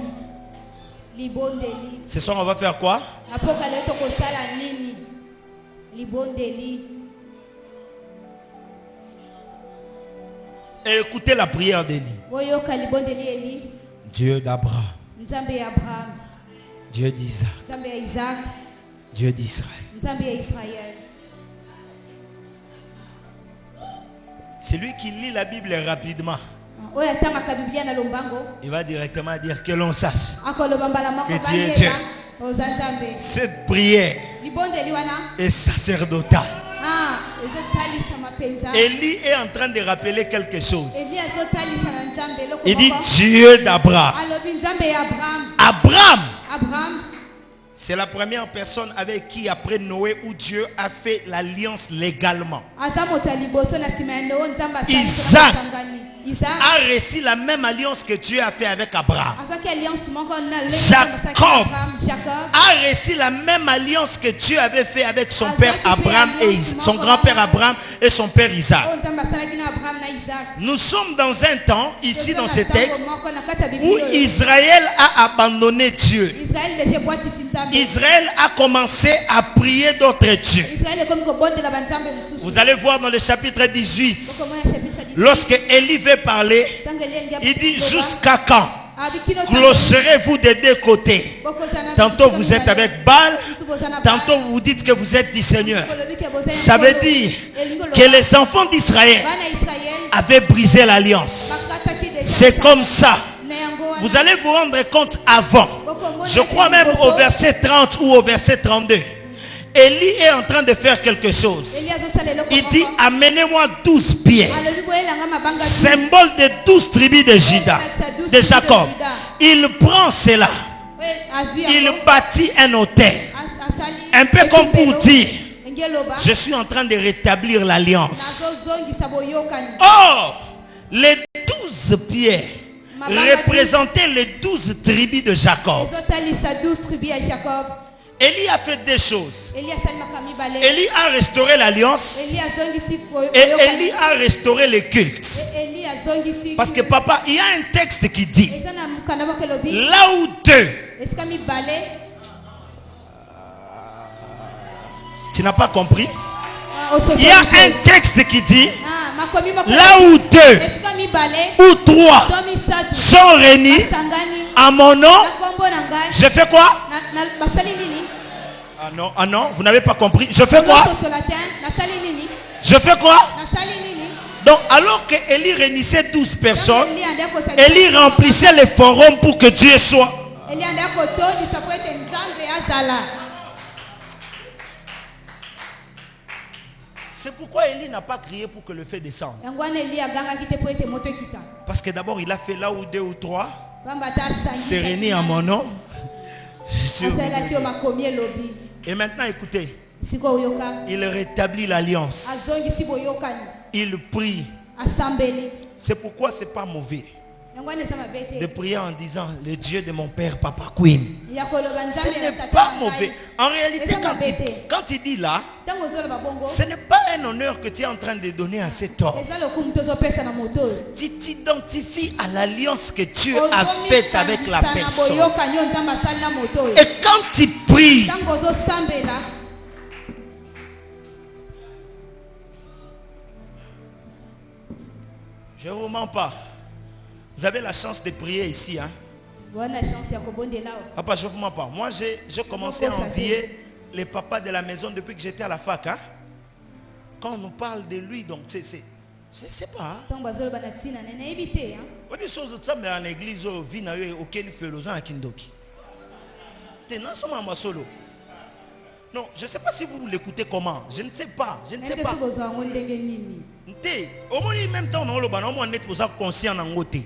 [SPEAKER 2] Libondeli.
[SPEAKER 1] Ce soir, on va faire quoi?
[SPEAKER 2] Napoka leo tokosala nini? Libondeli.
[SPEAKER 1] Et écoutez la prière d'Élie.
[SPEAKER 2] Boyoka libondeli Eli.
[SPEAKER 1] Dieu d'Abraham,
[SPEAKER 2] Nzambe ya Abraham.
[SPEAKER 1] Dieu d'Isaac,
[SPEAKER 2] Nzambe ya Isaac.
[SPEAKER 1] Dieu d'Israël.
[SPEAKER 2] Nzambe ya Israël.
[SPEAKER 1] Celui qui lit la Bible
[SPEAKER 2] Oya
[SPEAKER 1] rapidement,
[SPEAKER 2] tamaka Biblia na lombango.
[SPEAKER 1] il va directement dire que l'on sache
[SPEAKER 2] Akoloba mbala moko
[SPEAKER 1] que Dieu est Dieu.
[SPEAKER 2] bayeba. Ozanzambe.
[SPEAKER 1] Cette prière
[SPEAKER 2] Libondeli wana.
[SPEAKER 1] est sacerdotale.
[SPEAKER 2] Ah, ezotalisa mapenza.
[SPEAKER 1] Élie est en train de rappeler quelque chose.
[SPEAKER 2] Eli azotalisa na Nzambe eloko
[SPEAKER 1] Il dit
[SPEAKER 2] moko.
[SPEAKER 1] Dieu d'Abraham.
[SPEAKER 2] Alobi Nzambe ya Abraham.
[SPEAKER 1] Abraham,
[SPEAKER 2] Abraham.
[SPEAKER 1] c'est la première personne avec qui, après Noé, où Dieu a fait l'alliance légalement,
[SPEAKER 2] Aza moto ya liboso na sima ya Neo Nzambe asali
[SPEAKER 1] Isaac.
[SPEAKER 2] sangani. Isaac.
[SPEAKER 1] a reçu la même alliance que Dieu a fait avec Abraham.
[SPEAKER 2] Azaki alliance moko na le
[SPEAKER 1] Jacob.
[SPEAKER 2] Jacob.
[SPEAKER 1] A reçu la même alliance que Dieu avait fait avec son
[SPEAKER 2] Isaac
[SPEAKER 1] père
[SPEAKER 2] fait
[SPEAKER 1] Abraham et
[SPEAKER 2] alliance
[SPEAKER 1] son
[SPEAKER 2] moko
[SPEAKER 1] grand-père
[SPEAKER 2] na-
[SPEAKER 1] Abraham et son père Isaac.
[SPEAKER 2] Oh Nzambe asalaki na Abraham na Isaac.
[SPEAKER 1] Nous sommes dans un temps, ici dans ce texte,
[SPEAKER 2] Moko na kati ya Biblia
[SPEAKER 1] où
[SPEAKER 2] oyo.
[SPEAKER 1] Israël a abandonné Dieu.
[SPEAKER 2] Israël déjà bwatisi Nzambe.
[SPEAKER 1] Israël a commencé à prier d'autres dieux.
[SPEAKER 2] Israël ekomi kobondela banzambe mosusu.
[SPEAKER 1] Vous allez voir dans le chapitre 18,
[SPEAKER 2] Bokomona chapitre 10.
[SPEAKER 1] lorsque Élie veut parler,
[SPEAKER 2] Tango Eli alingi
[SPEAKER 1] il dit
[SPEAKER 2] koloba.
[SPEAKER 1] jusqu'à quand
[SPEAKER 2] Abi kino tango.
[SPEAKER 1] clocherez-vous des deux côtés?
[SPEAKER 2] Bokozana
[SPEAKER 1] Tantôt
[SPEAKER 2] biso
[SPEAKER 1] vous êtes
[SPEAKER 2] mibale.
[SPEAKER 1] avec Baal,
[SPEAKER 2] Biso bozana
[SPEAKER 1] tantôt
[SPEAKER 2] Baal.
[SPEAKER 1] vous vous dites que vous êtes du Seigneur.
[SPEAKER 2] Kolobi ke bozana
[SPEAKER 1] Ça veut
[SPEAKER 2] nkolo.
[SPEAKER 1] dire
[SPEAKER 2] Elingi koloba.
[SPEAKER 1] que les enfants d'Israël
[SPEAKER 2] Bana Israël
[SPEAKER 1] avaient brisé l'alliance.
[SPEAKER 2] bakataki déjà
[SPEAKER 1] C'est
[SPEAKER 2] Nzambe.
[SPEAKER 1] comme ça.
[SPEAKER 2] Na yango wana.
[SPEAKER 1] Vous allez vous rendre compte avant.
[SPEAKER 2] Bokomona
[SPEAKER 1] Je crois
[SPEAKER 2] ke
[SPEAKER 1] même
[SPEAKER 2] liboso.
[SPEAKER 1] au verset 30 ou au verset 32. Élie est en train de faire quelque chose.
[SPEAKER 2] Eli azosala eloko
[SPEAKER 1] Il
[SPEAKER 2] moko.
[SPEAKER 1] dit, amenez-moi 12 pierres.
[SPEAKER 2] Alobi boyelanga mabanga
[SPEAKER 1] Symbole des 12 tribus de Juda, de Jacob. Il prend cela.
[SPEAKER 2] azwi
[SPEAKER 1] Il
[SPEAKER 2] yango.
[SPEAKER 1] bâtit un autel.
[SPEAKER 2] Asali
[SPEAKER 1] Un peu comme pour
[SPEAKER 2] ekipelo.
[SPEAKER 1] dire,
[SPEAKER 2] Engeloba.
[SPEAKER 1] je suis en train de rétablir l'alliance.
[SPEAKER 2] Nazozongisa boyokani.
[SPEAKER 1] Or, les 12 pierres représentaient les 12 tribus de Jacob.
[SPEAKER 2] Ezotalisa 12 tribus ya Jacob.
[SPEAKER 1] Élie a fait deux choses.
[SPEAKER 2] Eli asalimaka mibale.
[SPEAKER 1] Élie a restauré l'alliance
[SPEAKER 2] Eli azongisi
[SPEAKER 1] et
[SPEAKER 2] boyokani.
[SPEAKER 1] Élie a restauré le culte.
[SPEAKER 2] Eli azongisi.
[SPEAKER 1] Parce que papa, il y a un texte qui dit,
[SPEAKER 2] eza na mukanda moko elobi.
[SPEAKER 1] là où deux,
[SPEAKER 2] Esika mibale.
[SPEAKER 1] tu n'as pas compris?
[SPEAKER 2] Ososo.
[SPEAKER 1] Il y a un texte qui dit,
[SPEAKER 2] Ah, makomi moko.
[SPEAKER 1] là où deux
[SPEAKER 2] Esika mibale.
[SPEAKER 1] ou trois
[SPEAKER 2] So misatu.
[SPEAKER 1] sont réunis
[SPEAKER 2] Basangani.
[SPEAKER 1] à mon nom,
[SPEAKER 2] Na kombo na ngai.
[SPEAKER 1] je fais quoi?
[SPEAKER 2] Basali nini?
[SPEAKER 1] Ah non, vous n'avez pas compris. Je fais quoi?
[SPEAKER 2] Ozososola te. Nasali nini?
[SPEAKER 1] Je fais quoi?
[SPEAKER 2] Nasali nini?
[SPEAKER 1] Donc, alors que Élie réunissait 12 personnes,
[SPEAKER 2] Eli andea kosalisa.
[SPEAKER 1] Élie remplissait les forums pour que Dieu soit.
[SPEAKER 2] Eli andea kotondisa po ete Nzambe azala.
[SPEAKER 1] C'est pourquoi Élie n'a pas crié pour que le feu descende.
[SPEAKER 2] Yango wana Eli agangaki te po ete moto ekita.
[SPEAKER 1] Parce que d'abord, il a fait là où deux ou trois
[SPEAKER 2] Pamba ata asangisa.
[SPEAKER 1] se réunissent à mon nom. Je suis au milieu.
[SPEAKER 2] Asalaki yo makomi elobi.
[SPEAKER 1] Et maintenant, écoutez,
[SPEAKER 2] Siko oyoka.
[SPEAKER 1] il rétablit l'alliance.
[SPEAKER 2] Azongisi boyokani.
[SPEAKER 1] Il prie.
[SPEAKER 2] Asambeli.
[SPEAKER 1] C'est pourquoi c'est pas mauvais
[SPEAKER 2] Yango wana eza mabe
[SPEAKER 1] de
[SPEAKER 2] te.
[SPEAKER 1] prier en disant le Dieu de mon père, Papa Queen.
[SPEAKER 2] Ya koloba
[SPEAKER 1] Ce
[SPEAKER 2] Nzambe
[SPEAKER 1] n'est
[SPEAKER 2] na tata
[SPEAKER 1] pas
[SPEAKER 2] na
[SPEAKER 1] mauvais.
[SPEAKER 2] ngai.
[SPEAKER 1] En réalité,
[SPEAKER 2] Eza mabe te.
[SPEAKER 1] quand il dit là,
[SPEAKER 2] Ntango ozoloba bongo.
[SPEAKER 1] ce n'est pas un honneur que tu es en train de donner à cet homme.
[SPEAKER 2] Eza lokumu tozopesa na moto oyo.
[SPEAKER 1] Tu t'identifies à l'alliance que Dieu a faite avec la
[SPEAKER 2] Ozomikanisa na
[SPEAKER 1] personne.
[SPEAKER 2] boyokani oyo Nzambe asali na moto oyo.
[SPEAKER 1] Et quand tu pries,
[SPEAKER 2] Ntango ozosambela.
[SPEAKER 1] je ne vous mens pas. Vous avez la chance de prier ici. Hein?
[SPEAKER 2] Wana chance ya kobondela oyo.
[SPEAKER 1] Papa, je ne vous mens pas. Moi, j'ai commencé à envier les papas de la maison depuis que j'étais à la fac. Hein? Quand on nous parle de lui, donc je ne sais pas. Hein?
[SPEAKER 2] Ntango bazoloba na ntina nene nayebi te.
[SPEAKER 1] Oui, mais chose ça, mais en église, au vin, auquel fait le à Kindoki. T'es non seulement solo. Non, je ne sais pas si vous l'écoutez comment. Je ne sais pas. Je ne sais pas. Au moins, en même temps, on est conscient d'en côté.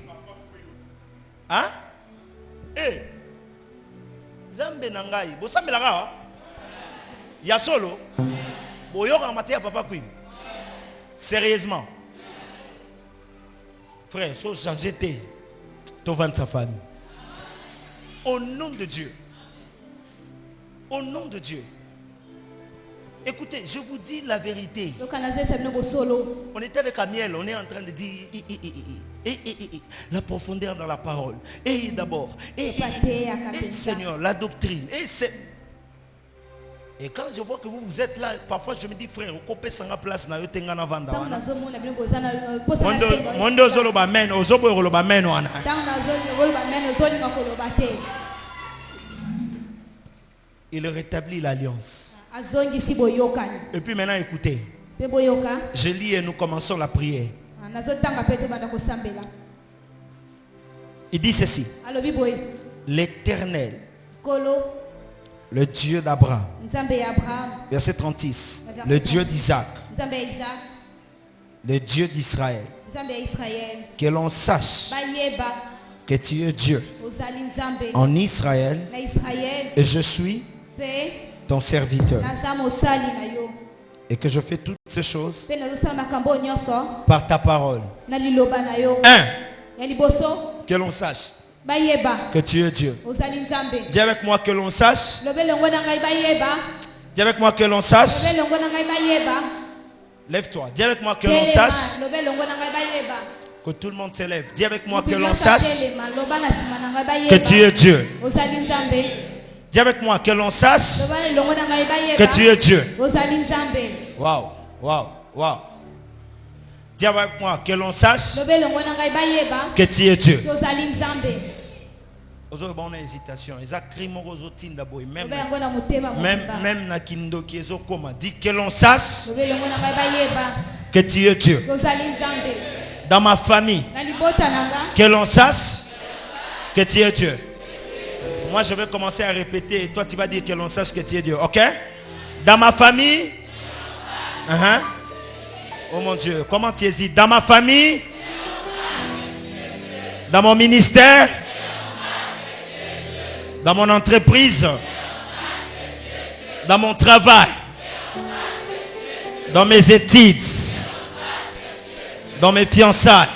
[SPEAKER 1] Hein? Eh, Zambe Nangai, vous savez là, il y a solo. Vous y a papa Queen. Sérieusement. Frère, faut changer ton ventre sa famille. Au nom de Dieu. Au nom de Dieu. Écoutez, je vous dis la vérité.
[SPEAKER 2] yoka nazoyesa bino bosolo.
[SPEAKER 1] On était avec Amiel, on est en train de dire la profondeur dans la parole. Et d'abord, Seigneur, la doctrine. Et quand je vois que vous êtes là, parfois je me dis, frère, vous coupez sans place. Il rétablit l'alliance. Et puis maintenant, écoutez. Je lis et nous commençons la prière. Il dit ceci. L'Éternel, le Dieu d'Abraham, verset 36, le Dieu d'Isaac, le Dieu d'Israël, que l'on sache que tu es Dieu en Israël et je suis ton serviteur et que je fais toutes ces choses par ta parole. Que l'on sache que tu es Dieu. Dis avec moi que l'on sache. Dis avec moi que l'on sache. Lève-toi. Dis avec moi que l'on sache. Que tout le monde se lève. Dis avec moi que l'on sache que tu es Dieu. Dis avec moi que l'on sache que tu es Dieu. Waouh, waouh, waouh. Dis avec moi que l'on sache que tu es Dieu. Bonne hésitation. Même na kindoki ezokoma. Dis que l'on sache que tu es Dieu. Dans ma famille, que l'on sache que tu es Dieu. Moi, je vais commencer à répéter et toi, tu vas dire que l'on sache que tu es Dieu. Ok? Dans ma famille, oh mon Dieu, comment tu hésites? Dans ma famille, dans mon ministère, dans mon entreprise, dans mon travail, dans mes études, dans mes fiançailles,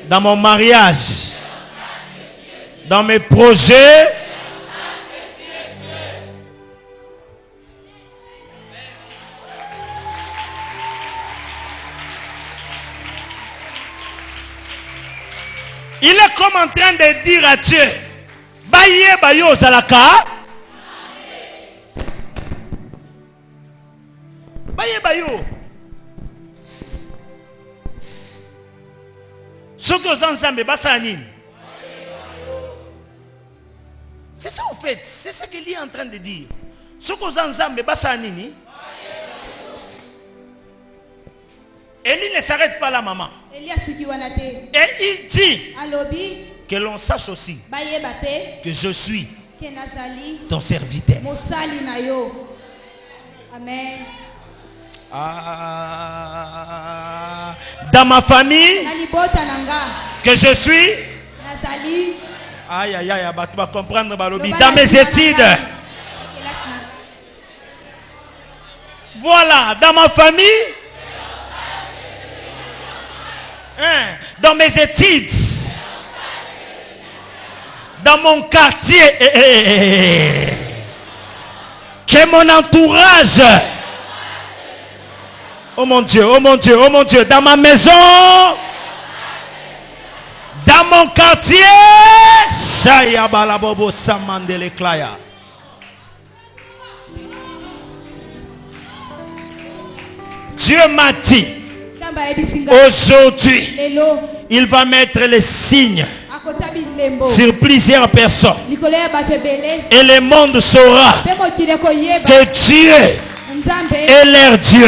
[SPEAKER 1] dans mon mariage, dans mes projets. Il est comme en train de dire à Dieu, Baye bayo zalaka. Baye bayo. Ce que vous ensemble basanine. C'est ça en fait, c'est ce qu'il est en train de dire. Ce que vous ensemble basanini. Élie ne s'arrête pas là, maman. Et il dit que l'on sache aussi que je suis ton serviteur.
[SPEAKER 2] Amen.
[SPEAKER 1] Dans ma famille, que je suis. Aïe, aïe, aïe, tu vas comprendre. Dans mes études. Voilà, dans ma famille. Dans mes études, dans mon quartier, que mon entourage, oh mon Dieu, oh mon Dieu, oh mon Dieu, dans ma maison, dans mon quartier, Dieu m'a dit, aujourd'hui, il va mettre les signes sur plusieurs personnes. Et le monde saura que Dieu est leur Dieu.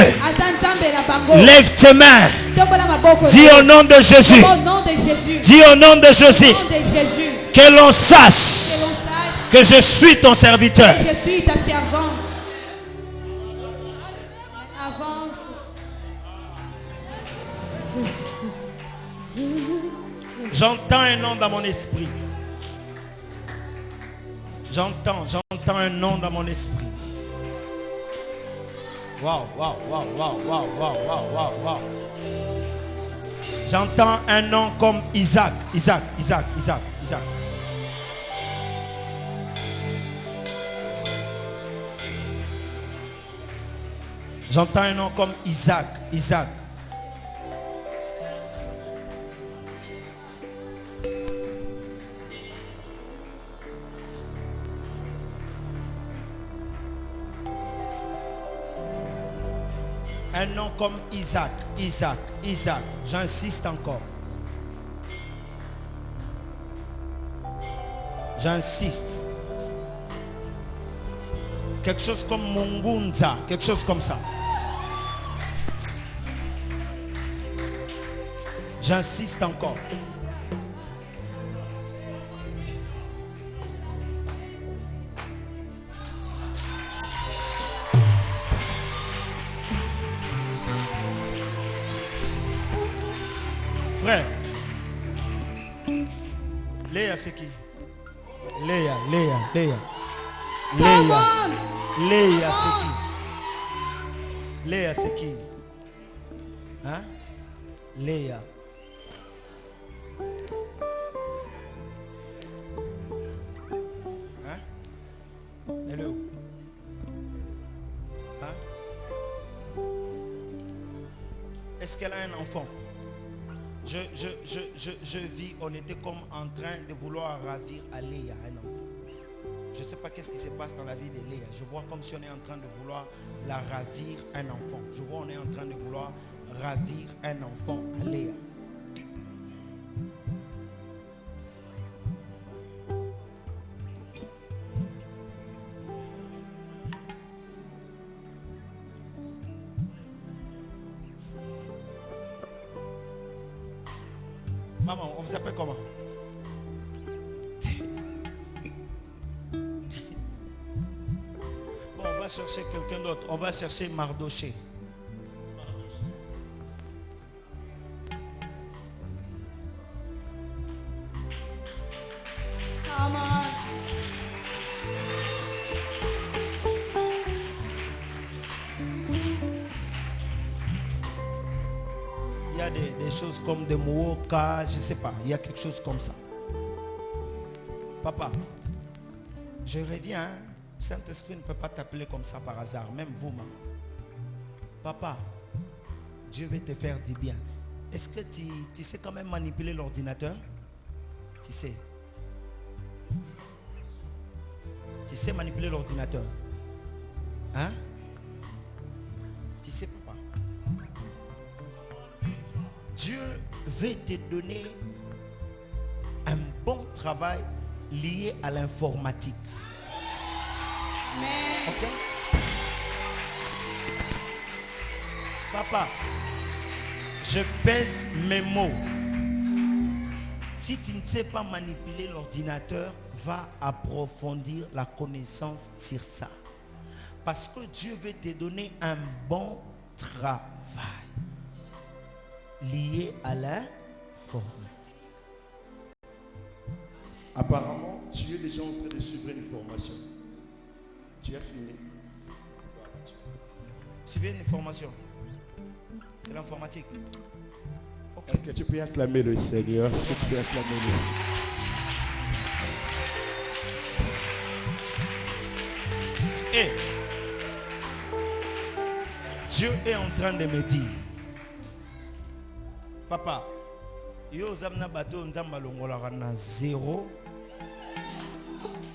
[SPEAKER 1] Lève tes mains. Dis au nom de Jésus. Dis au nom de Jésus. Que l'on sache que je suis ton serviteur.
[SPEAKER 2] Je suis ta servante.
[SPEAKER 1] J'entends un nom dans mon esprit. J'entends un nom dans mon esprit. Waouh, waouh, waouh, waouh, waouh, waouh, waouh, waouh. J'entends un nom comme Isaac. Isaac. J'entends un nom comme Isaac. Isaac. Un nom comme Isaac. Isaac. Isaac. J'insiste encore. J'insiste. Quelque chose comme Mungunza. Quelque chose comme ça. J'insiste encore. Frère. Léa, c'est qui? Léa. Léa, c'est qui? Léa, c'est qui? Hein? Léa. Hein? Hello. Hein? Est-ce qu'elle a un enfant? Je vis, on était comme en train de vouloir ravir à Léa un enfant. Je ne sais pas qu'est-ce qui se passe dans la vie de Léa. Je vois comme si on est en train de vouloir la ravir un enfant. Je vois on est en train de vouloir ravir un enfant à Léa. Maman, on vous appelle comment? Bon, on va chercher quelqu'un d'autre. On va chercher Mardoché. Il y a des choses comme des Mouoka, je ne sais pas. Il y a quelque chose comme ça. Papa, je reviens. Saint-Esprit ne peut pas t'appeler comme ça par hasard, même vous, maman. Papa, Dieu veut te faire du bien. Est-ce que tu sais quand même manipuler l'ordinateur? Tu sais. Tu sais manipuler l'ordinateur? Hein? Tu sais, papa. Dieu veut te donner un bon travail lié à l'informatique. Ok? Papa, je pèse mes mots. Si tu ne sais pas manipuler l'ordinateur, va approfondir la connaissance sur ça. Parce que Dieu veut te donner un bon travail lié à l'informatique.
[SPEAKER 3] Apparemment, tu es déjà en train de suivre une formation. Tu as fini.
[SPEAKER 1] Suivez une formation. C'est l'informatique. Okay.
[SPEAKER 3] Est-ce que tu peux acclamer le Seigneur? Est-ce que tu peux acclamer le Seigneur?
[SPEAKER 1] Et Dieu est en train de me dire, papa, yo zamna bateau nzamba longola na zéro.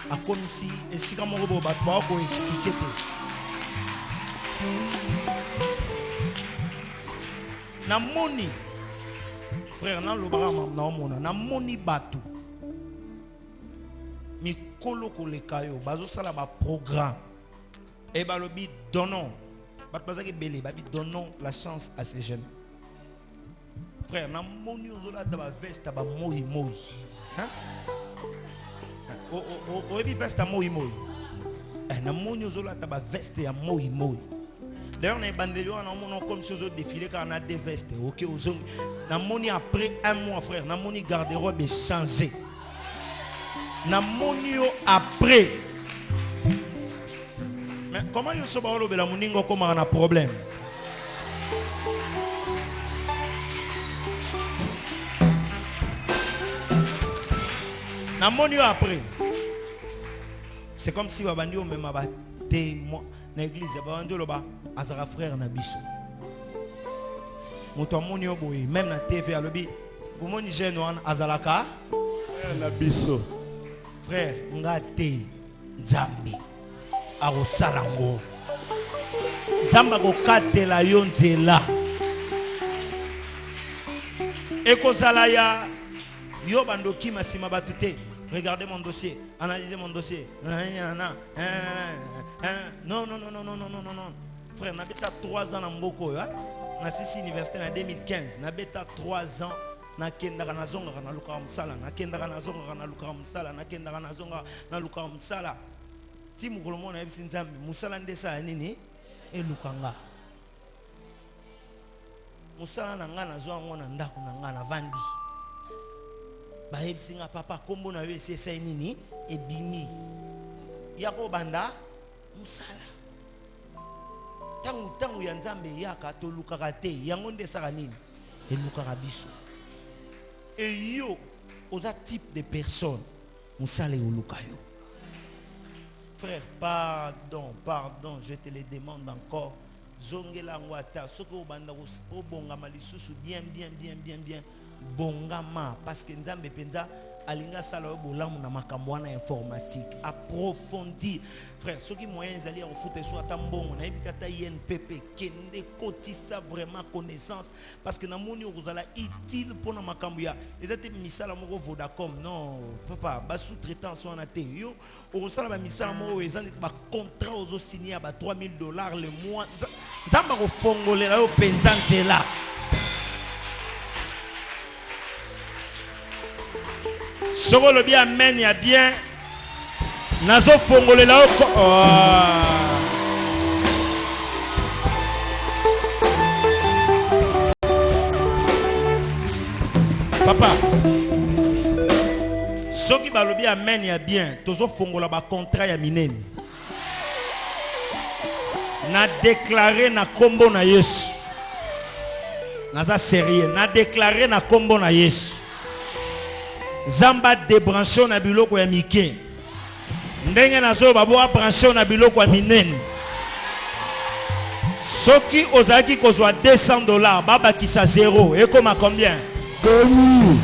[SPEAKER 1] A comme si et si comme on va pas expliquer tout. Na moni frère na lobara na mona na moni batu mi kolo koleka yo bazo sala ba programme et ba lobi donnons ba bazaki belé ba bi donnons la chance à ces jeunes. Frère na moni ozola da ba veste ba moi hein? O ebi veste moi na moni ozola da ba veste ya moi. D'ailleurs, les bandeliers ont comme chose défilé car on a des vestes. Ok, na moni après un mois, frère, na moni garde-robe est changé. Na moni après. Mais comment yo so ba lo be la moningo comme on a problème? Na moni après. C'est comme si babandi on me m'a témoin. na église ba ndoloba azara frère na biso moto amoni oboye même na TV alobi bomoni jeune wana azalaka
[SPEAKER 3] na biso
[SPEAKER 1] frère ngate nzambe akosala ngo nzambe akokatela yo nzela ekozala ya yo bandoki masima batu te. Regardez mon dossier, analysez mon dossier. Non. Frère, n'a pas 3 ans en Mboko, na 6 université en 2015, n'a pas 3 ans na kendaka na zonga na luka msala, na kendaka na zonga na luka msala, na kendaka na zonga na luka msala. Ti mukolo mona yebisi nzambe, musala ndesa nini? Elukanga. Musala na nga na zo ngona ndako na nga na vandi. Bahebsinga papa kombo na yo esa nini ebimi yako banda musala tangu ya nzambe yaka to lukaka te yango nde saka nini elukaka biso et yo oza type de personne musala oluka yo frère pardon je te le demande encore zongela ngwata soko banda obonga malisusu bien bongama parce que nzambe penza alinga sala bolamu na makambo wana informatique approfondir frère ceux qui moyens aller en foot soit tambongo na ebitata INPP kende kotisa vraiment connaissance parce que na moni ozala utile pour na makambo ya ezate misala moko Vodacom non papa ba sous-traitant so na te yo ozala ba misala moko ezali ba contrat ozo signer ba $3000 le mois nzamba ko fongolela yo penza nzela. Soko le bien amen ya bien nazo fongolela oko papa soki balobi amen ya bien tozo fongola ba contrat ya minene na déclarer na kombo na Yesu naza sérieux na déclarer na kombo na Yesu Zamba débranché na biloko ya mike ndenge nazo babo branché na biloko ya minene soki ozaki kozwa $200 baba kisa 0 ekoma combien
[SPEAKER 3] 2000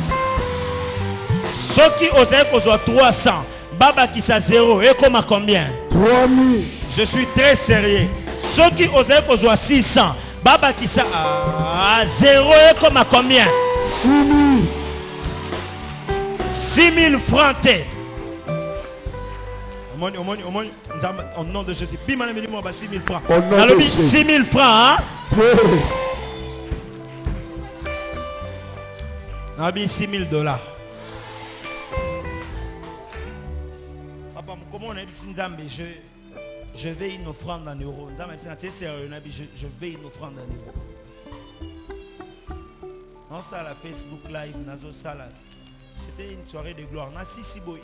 [SPEAKER 1] soki ozaki kozwa 300 baba kisa 0 ekoma combien
[SPEAKER 3] 3000
[SPEAKER 1] je suis très sérieux soki ozaki kozwa 600 baba kisa 0 ekoma combien 6000 francs te. Au nom de Jésus. Bimana minimum 6000 francs. Alors 6000 francs hein? Nabi $6000. Papa, comment on a dit Nzambe je vais une offrande en euros. Nzambe je vais une offrande en euros. On ça la Facebook live nazo sala. C'était une soirée de gloire.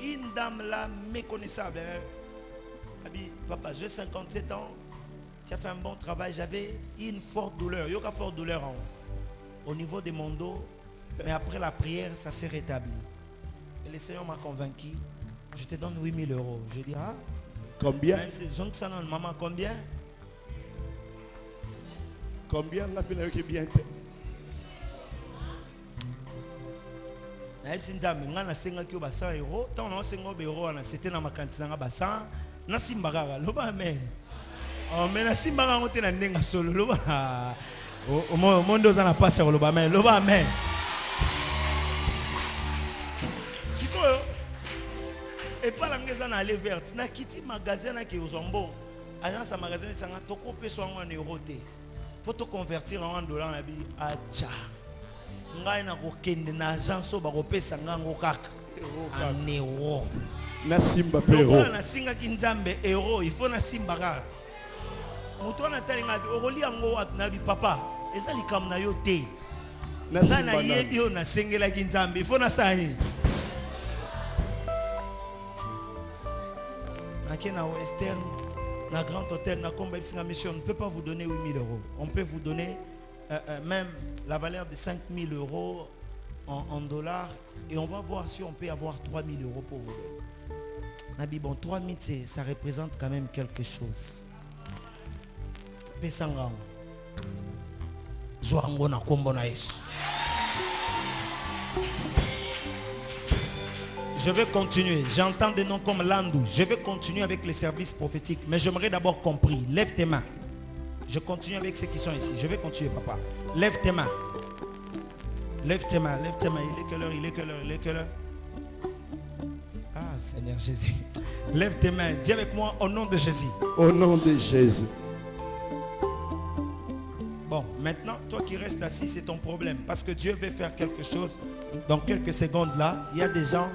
[SPEAKER 1] Une dame là méconnaissable. Papa, j'ai 57 ans. Tu as fait un bon travail. J'avais une forte douleur. Il y a une forte douleur au niveau de mon dos. Mais après la prière, ça s'est rétabli. Et le Seigneur m'a convaincu. Je te donne 8000 euros. Je dis, ah,
[SPEAKER 3] combien?
[SPEAKER 1] Maman, combien?
[SPEAKER 3] Combien?
[SPEAKER 1] C'était dans ma cantine na simbaka loba amen. Oh mais na simbaka ngote na ndenga solo loba. O mondo za na passa loba amen. Loba amen. Sikoyo et pas la ngeza na aller verte na kiti magasin na ke ozombo. Agence magasin sanga toko peso en euro te. Faut te convertir en $1 na bi acha. Ngai na kokende na agence ba kopesa ngango kaka en euro
[SPEAKER 3] na simba pero
[SPEAKER 1] na singa kinzambe euro il faut na simba kaka muto na talinga oroli yango na bi papa ezali kam na yo te
[SPEAKER 3] na simba
[SPEAKER 1] na yebi yo na sengela kinzambe il faut na sani na Western na Grand Hôtel na Komba Bisinga Mission on ne peut pas vous donner 8000 euros on peut vous donner même la valeur de 5000 euros en dollars et on va voir si on peut avoir 3000 euros pour vous donner. Nabi, bon, 3000 ça représente quand même quelque chose. Pesanga. Zoango na kombo na Yesu. Je vais continuer. J'entends des noms comme Landou. Je vais continuer avec les services prophétiques. Mais j'aimerais d'abord compris. Lève tes mains. Je continue avec ceux qui sont ici. Je vais continuer, papa. Lève tes mains. Lève tes mains. Lève tes mains. Il est quelle heure? Il est quelle heure? Il est quelle heure? Ah, Seigneur Jésus. Lève tes mains. Dis avec moi au nom de Jésus.
[SPEAKER 3] Au nom de Jésus.
[SPEAKER 1] Bon, maintenant, toi qui restes assis, c'est ton problème. Parce que Dieu veut faire quelque chose. Dans quelques secondes là, il y a des gens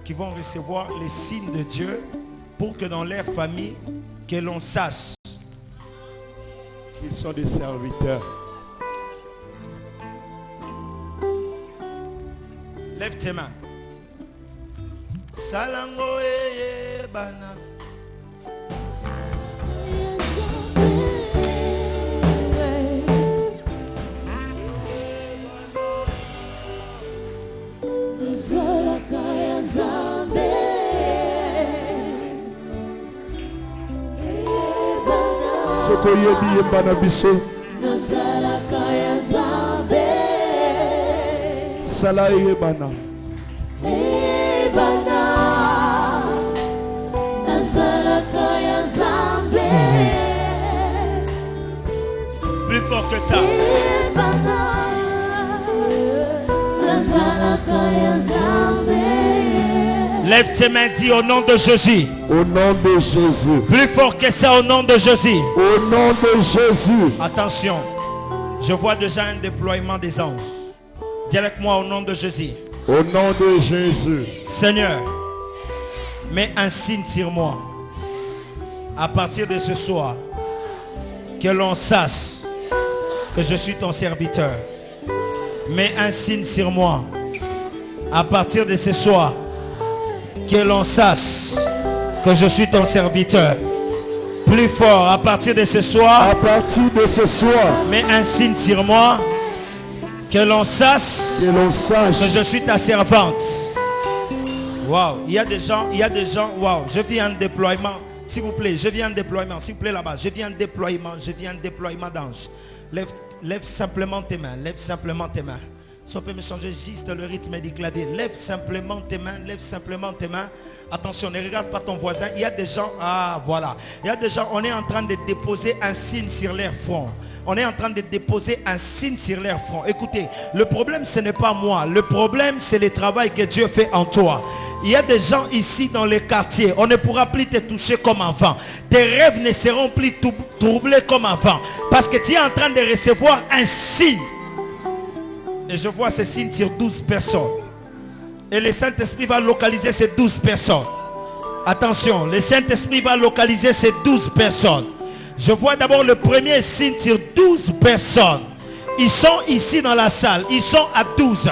[SPEAKER 1] qui vont recevoir les signes de Dieu pour que dans leur famille, que l'on sache
[SPEAKER 3] qu'ils sont des serviteurs.
[SPEAKER 1] Lève tes mains. Salango eye bana.
[SPEAKER 3] Soko yebi bana biso. Sala ye bana.
[SPEAKER 1] Plus fort que ça. Lève tes mains, dis au nom de Jésus.
[SPEAKER 3] Au nom de Jésus.
[SPEAKER 1] Plus fort que ça, au nom de Jésus.
[SPEAKER 3] Au nom de Jésus.
[SPEAKER 1] Attention, je vois déjà un déploiement des anges. Dis avec moi au nom de Jésus.
[SPEAKER 3] Au nom de Jésus.
[SPEAKER 1] Seigneur, mets un signe sur moi. À partir de ce soir, que l'on sache que je suis ton serviteur. Mets un signe sur moi. À partir de ce soir, que l'on sache que je suis ton serviteur. Plus fort, à partir de ce soir.
[SPEAKER 3] À partir de ce soir.
[SPEAKER 1] Mets un signe sur moi. Que l'on sache que je suis ta servante. Waouh, il y a des gens, waouh, je vis un déploiement. S'il vous plaît, je viens un déploiement. S'il vous plaît là-bas, je viens un déploiement d'anges. Lève simplement tes mains, lève simplement tes mains. Si on peut me changer juste le rythme du clavier. Lève simplement tes mains, lève simplement tes mains. Attention, ne regarde pas ton voisin. Il y a des gens, ah voilà. Il y a des gens, on est en train de déposer un signe sur leur front. On est en train de déposer un signe sur leur front. Écoutez, le problème ce n'est pas moi. Le problème c'est le travail que Dieu fait en toi. Il y a des gens ici dans les quartiers. On ne pourra plus te toucher comme avant. Tes rêves ne seront plus troublés comme avant. Parce que tu es en train de recevoir un signe. Et je vois ce signe sur 12 personnes. Et le Saint-Esprit va localiser ces 12 personnes. Attention, le Saint-Esprit va localiser ces 12 personnes. Je vois d'abord le premier signe sur 12 personnes. Ils sont ici dans la salle. Ils sont à 12.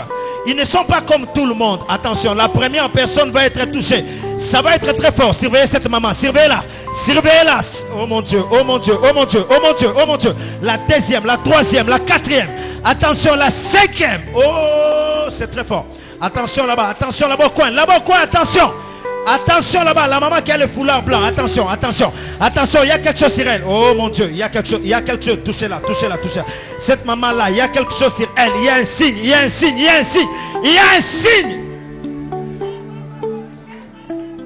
[SPEAKER 1] Ils ne sont pas comme tout le monde. Attention, la première personne va être touchée. Ça va être très fort. Surveillez cette maman. Surveillez-la. Surveillez-la. Oh mon Dieu, oh mon Dieu, oh mon Dieu, oh mon Dieu, oh mon Dieu. La deuxième, la troisième, la quatrième. Attention, la cinquième. Oh, c'est très fort. Attention là-bas, attention là-bas au coin. Là-bas au coin, attention. Attention là-bas, la maman qui a le foulard blanc. Attention, attention, attention, il y a quelque chose sur elle. Oh mon Dieu, il y a quelque chose, touchez-la, touchez-la, touchez-la. Cette maman-là, il y a quelque chose sur elle. Il y a un signe, il y a un signe, il y a un signe, il y a un signe.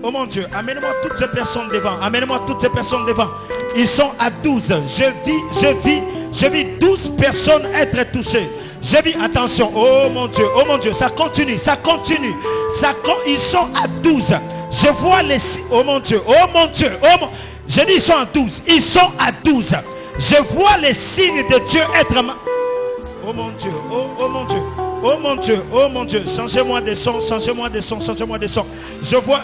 [SPEAKER 1] Oh mon Dieu, amène-moi toutes ces personnes devant. Amène-moi toutes ces personnes devant. Ils sont à 12. Je vis 12 personnes être touchées. Je vis, attention, oh mon Dieu, ça continue, ça continue. Ils sont à 12. Je vois les... Oh mon Dieu, oh mon Dieu, oh mon... Je dis ils sont à 12. Ils sont à 12. Je vois les signes de Dieu être... Oh mon Dieu, oh mon Dieu. Oh mon Dieu, oh mon Dieu. Changez-moi de son, changez-moi de son, changez-moi de son. Je vois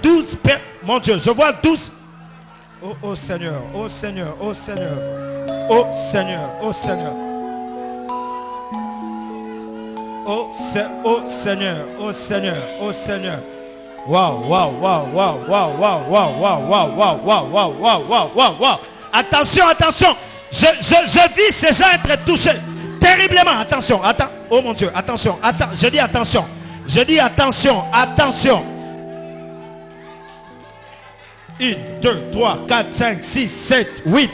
[SPEAKER 1] 12 personnes. Mon Dieu, je vois 12. Oh Seigneur, oh Seigneur, oh Seigneur. Oh Seigneur, oh Seigneur. Oh Seigneur, oh Seigneur, oh Seigneur. Waouh, waouh, waouh, waouh, waouh, waouh, waouh, waouh, waouh, waouh, waouh, waouh, waouh, waouh, waouh. Attention, attention. Je vis ces gens être touchés terriblement. Attention, attends. Oh mon Dieu, attention, attends. Je dis attention. Je dis attention, attention. 1, 2, 3, 4, 5, 6, 7, 8.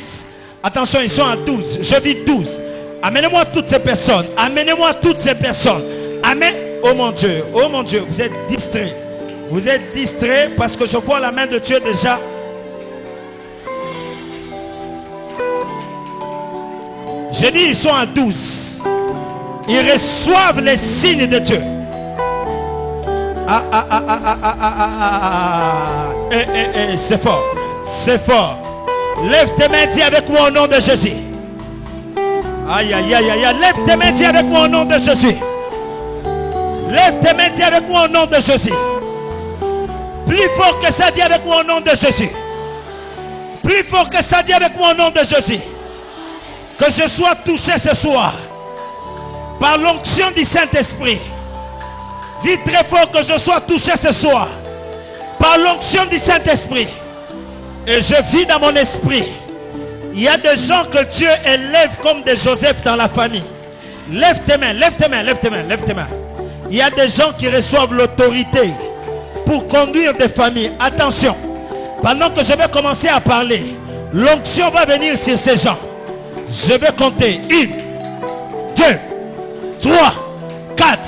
[SPEAKER 1] Attention, ils sont à 12. Je vis 12. Amenez-moi toutes ces personnes. Amenez-moi toutes ces personnes. Amen. Oh mon Dieu, vous êtes distraits. Vous êtes distraits parce que je vois la main de Dieu déjà. J'ai dit, ils sont à 12. Ils reçoivent les signes de Dieu. C'est fort. C'est fort. Lève tes mains, dis avec moi au nom de Jésus. Aïe, aïe, aïe, aïe. Lève tes mains, dis avec moi au nom de Jésus. Lève tes mains, dis avec moi au nom de Jésus. Plus fort que ça, dis avec moi au nom de Jésus. Plus fort que ça, dis avec moi au nom de Jésus. Que je sois touché ce soir par l'onction du Saint-Esprit. Dis très fort que je sois touché ce soir par l'onction du Saint-Esprit. Et je vis dans mon esprit. Il y a des gens que Dieu élève comme des Joseph dans la famille. Lève tes mains, lève tes mains, lève tes mains, lève tes mains. Il y a des gens qui reçoivent l'autorité pour conduire des familles. Attention, pendant que je vais commencer à parler, l'onction va venir sur ces gens. Je vais compter 1, 2, 3, 4,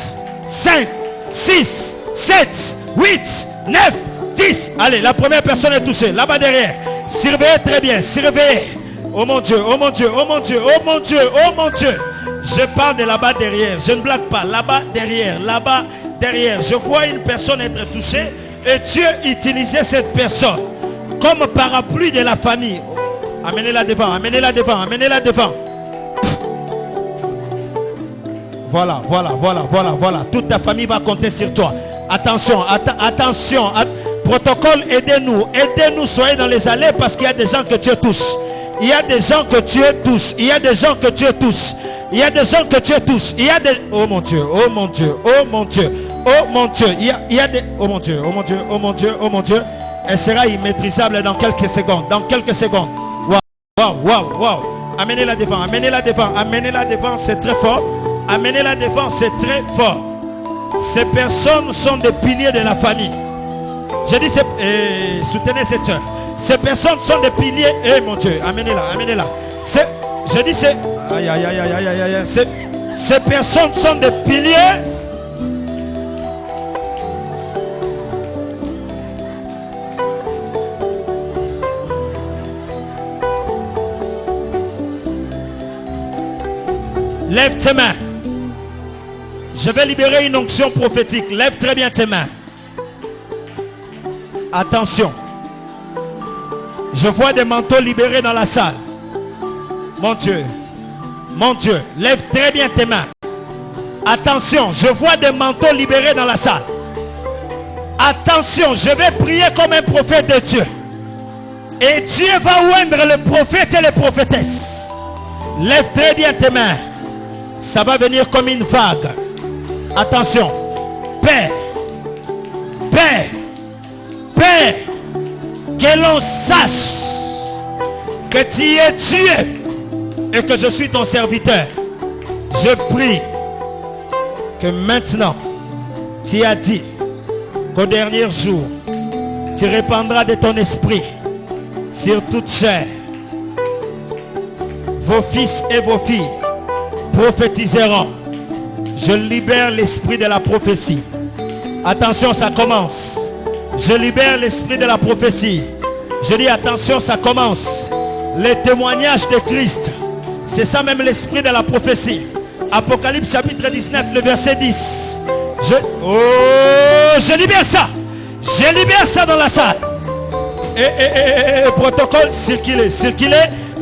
[SPEAKER 1] 5, 6, 7, 8, 9, 10. Allez, la première personne est touchée. Là-bas derrière. Surveillez très bien. Surveillez. Oh mon Dieu, oh mon Dieu, oh mon Dieu, oh mon Dieu, oh mon Dieu. Je parle de là-bas derrière. Je ne blague pas. Là-bas derrière. Là-bas derrière. Je vois une personne être touchée. Et Dieu utilisait cette personne comme parapluie de la famille. Amenez-la devant, amenez-la devant, amenez-la devant. Voilà, voilà, voilà, voilà, voilà. Toute ta famille va compter sur toi. Attention, attention. Protocole, aidez-nous. Aidez-nous, soyez dans les allées parce qu'il y a des gens que Dieu touche. Il y a des gens que Dieu touche. Il y a des gens que Dieu touche. Il y a des gens que Dieu touche. Il y a des... Oh mon Dieu, oh mon Dieu, oh mon Dieu, oh mon Dieu. Il y a des... Oh mon Dieu, oh mon Dieu, oh mon Dieu, oh mon Dieu. Elle sera immaîtrisable dans quelques secondes. Dans quelques secondes. Waouh, waouh, waouh. Amenez-la devant, amenez-la devant, amenez-la devant, c'est très fort. Amenez-la devant, c'est très fort. Ces personnes sont des piliers de la famille. Je dis, soutenez cette soeur. Ces personnes sont des piliers. Eh mon Dieu, amenez-la, amenez-la. Je dis, c'est... Aïe, aïe, aïe, aïe, aïe, aïe, aïe. Ces personnes sont des piliers. Lève tes mains. Je vais libérer une onction prophétique. Lève très bien tes mains. Attention. Je vois des manteaux libérés dans la salle. Mon Dieu. Mon Dieu. Lève très bien tes mains. Attention. Je vois des manteaux libérés dans la salle. Attention. Je vais prier comme un prophète de Dieu. Et Dieu va oindre le prophète et les prophétesses. Lève très bien tes mains. Ça va venir comme une vague. Attention. Père. Père. Père. Que l'on sache que tu es Dieu et que je suis ton serviteur. Je prie que maintenant tu as dit qu'au dernier jour tu répandras de ton esprit sur toute chair. Vos fils et vos filles prophétiseront. Je libère l'esprit de la prophétie. Attention, ça commence. Je libère l'esprit de la prophétie. Je dis attention, ça commence. Les témoignages de Christ. C'est ça même l'esprit de la prophétie. Apocalypse chapitre 19, le verset 10. Je libère ça. Je libère ça dans la salle. Et protocole, circulez.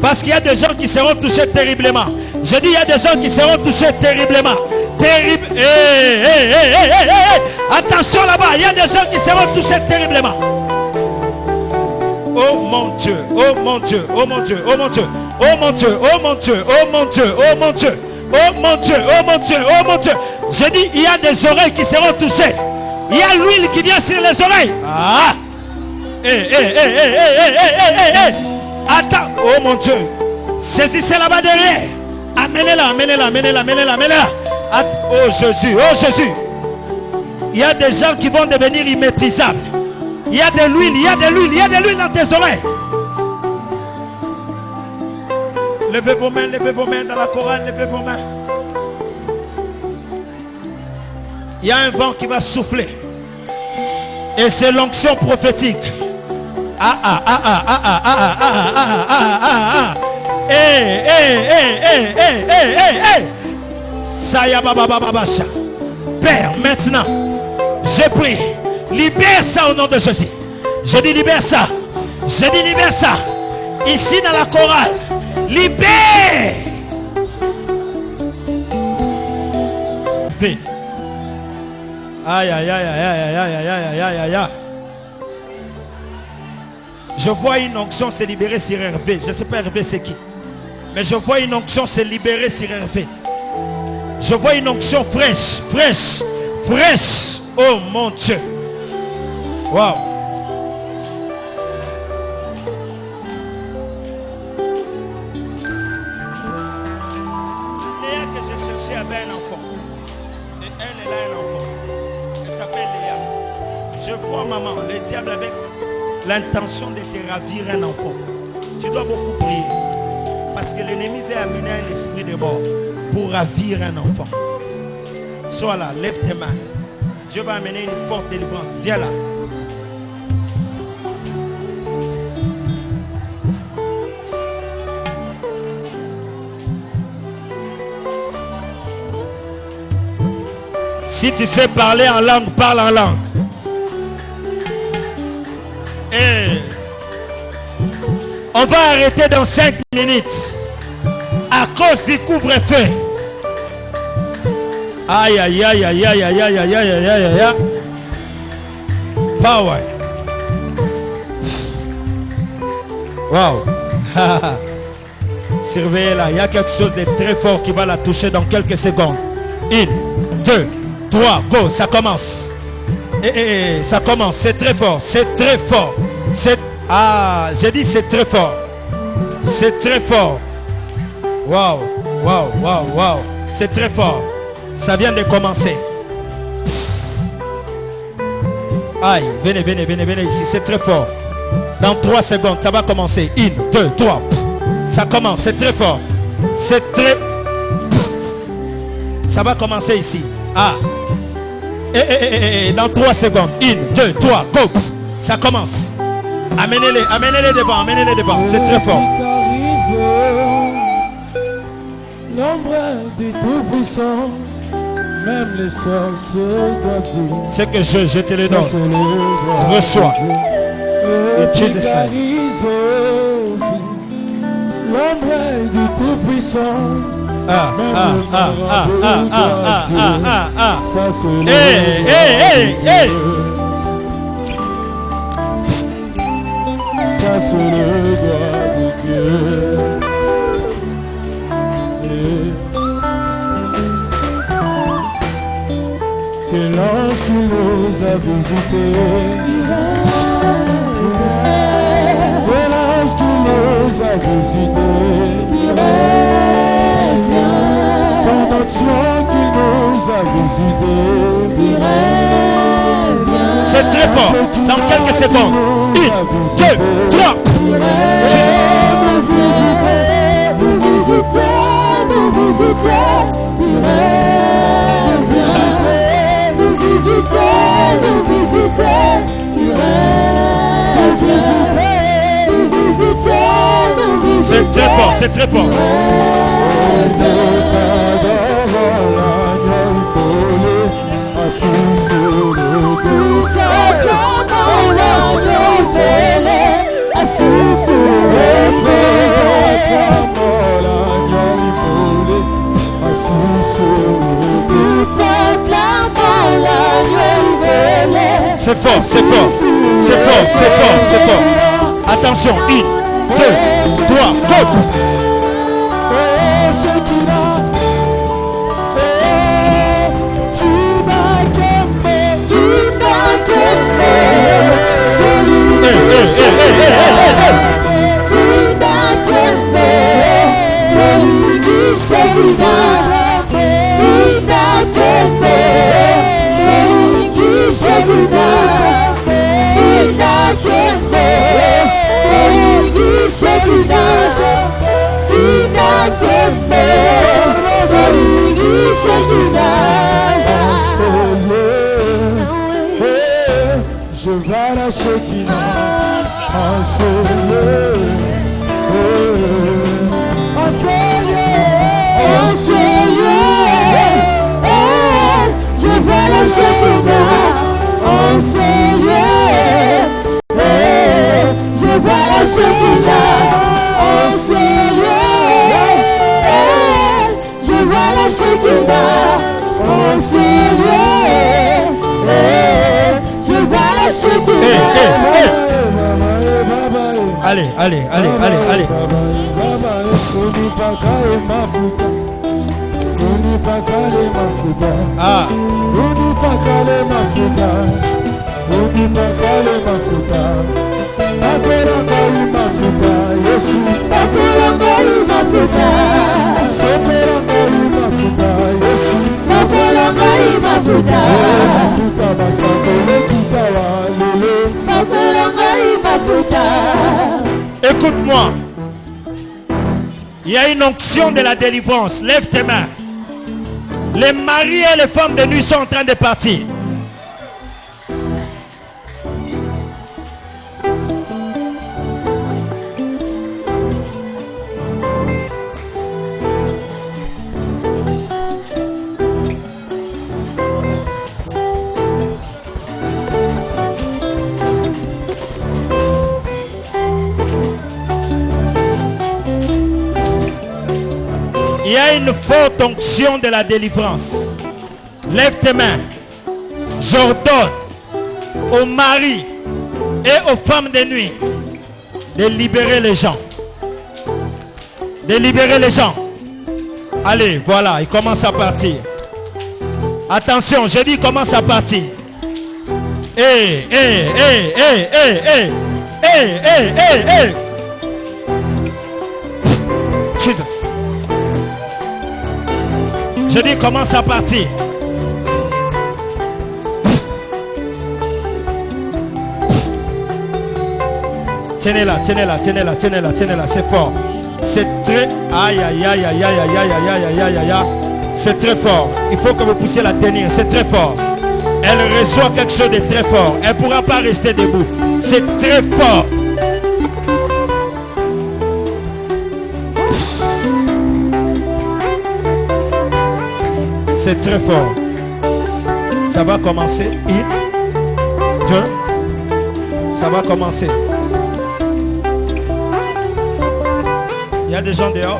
[SPEAKER 1] Parce qu'il y a des gens qui seront touchés terriblement. Je dis, il y a des gens qui seront touchés terriblement. Terrible. Attention là-bas, il y a des gens qui seront touchés terriblement. Oh mon Dieu, oh mon Dieu, oh mon Dieu, oh mon Dieu, oh mon Dieu, oh mon Dieu, oh mon Dieu, oh mon Dieu, oh mon Dieu, oh mon Dieu, oh mon Dieu. Je dis, il y a des oreilles qui seront touchées. Il y a l'huile qui vient sur les oreilles. Ah! Attends, oh mon Dieu. Saisissez là-bas derrière. Amenez-la, amenez-la, amenez-la, amenez-la, amenez-la. Oh Jésus, oh Jésus. Il y a des gens qui vont devenir immaîtrisables. Il y a de l'huile, il y a de l'huile, il y a de l'huile dans tes oreilles. Levez vos mains dans la chorale, levez vos mains. Il y a un vent qui va souffler. Et c'est l'onction prophétique. Père, maintenant, je prie, libère ça au nom de Jésus. Je dis libère ça. Je dis libère ça. Ici dans la chorale, libère. Aïe, aïe, aïe, aïe, aïe, aïe, aïe, aïe, aïe, aïe, aïe. Je vois une onction se libérer sur Hervé. Je ne sais pas Hervé c'est qui. Mais je vois une onction se libérer sur Hervé. Je vois une onction fraîche, fraîche, fraîche. Oh mon Dieu. Waouh. Léa que j'ai cherché avait un enfant. Et elle a un enfant. Elle s'appelle Léa. Je vois maman, le diable avec l'intention de te ravir un enfant. Tu dois beaucoup prier. Parce que l'ennemi veut amener un esprit de mort pour ravir un enfant. Sois là, lève tes mains. Dieu va amener une forte délivrance. Viens là. Si tu sais parler en langue, parle en langue. Et on va arrêter dans 5 minutes à cause du couvre-feu. Aïe, aïe, aïe, aïe, aïe, aïe, aïe, aïe, aïe, aïe, aïe, aïe. Power. Wow. Surveillez là, il y a quelque chose de très fort qui va la toucher dans quelques secondes. 1, 2, 3, go, ça commence. Ça commence, c'est très fort, c'est très fort. J'ai dit c'est très fort. C'est très fort. Wow, wow, wow, wow. C'est très fort. Ça vient de commencer. Aïe, venez, venez, venez, venez ici, c'est très fort. Dans 3 secondes, ça va commencer. 1, 2, 3. Ça commence, c'est très fort. C'est très... Ça va commencer ici. Dans 3 secondes. 1, 2, 3, go. Ça commence. Amenez-les, amenez-les devant, amenez-les devant. C'est très fort.
[SPEAKER 4] L'ombre du Tout-Puissant, même les sorciers.
[SPEAKER 1] C'est que je te le donne. Reçois. In Jesus' name.
[SPEAKER 4] L'ombre du Tout-Puissant. Ça c'est le doigt de Dieu. Que l'ange qui nous a visités, que l'ange qui nous a visités, ton onction qui nous a visités,
[SPEAKER 1] c'est très fort. Dans quelques secondes. 1, 2, 3. C'est très fort, c'est très fort. C'est fort, c'est fort, c'est fort, c'est fort, c'est fort. Attention, 1, 2, 3, go.
[SPEAKER 5] Vida
[SPEAKER 4] Shekinah, je vois la Shekinah, je vois la Shekinah, je vois la Shekinah, je vois la Shekinah.
[SPEAKER 1] Allez. Ah. Écoute-moi. Il y a une onction de la délivrance. Lève tes mains. Les maris et les femmes de nuit sont en train de partir. Il y a une forte onction de la délivrance. Lève tes mains. J'ordonne aux maris et aux femmes de nuit de libérer les gens. De libérer les gens. Allez, voilà, il commence à partir. Attention, je dis il commence à partir. Jesus. Je dis commence à partir. Tenez-la, c'est fort. C'est très... Aïe. C'est très fort. Il faut que vous puissiez la tenir, c'est très fort. Elle reçoit quelque chose de très fort. Elle ne pourra pas rester debout. C'est très fort. C'est très fort. Ça va commencer. 1, 2. Ça va commencer. Il y a des gens dehors.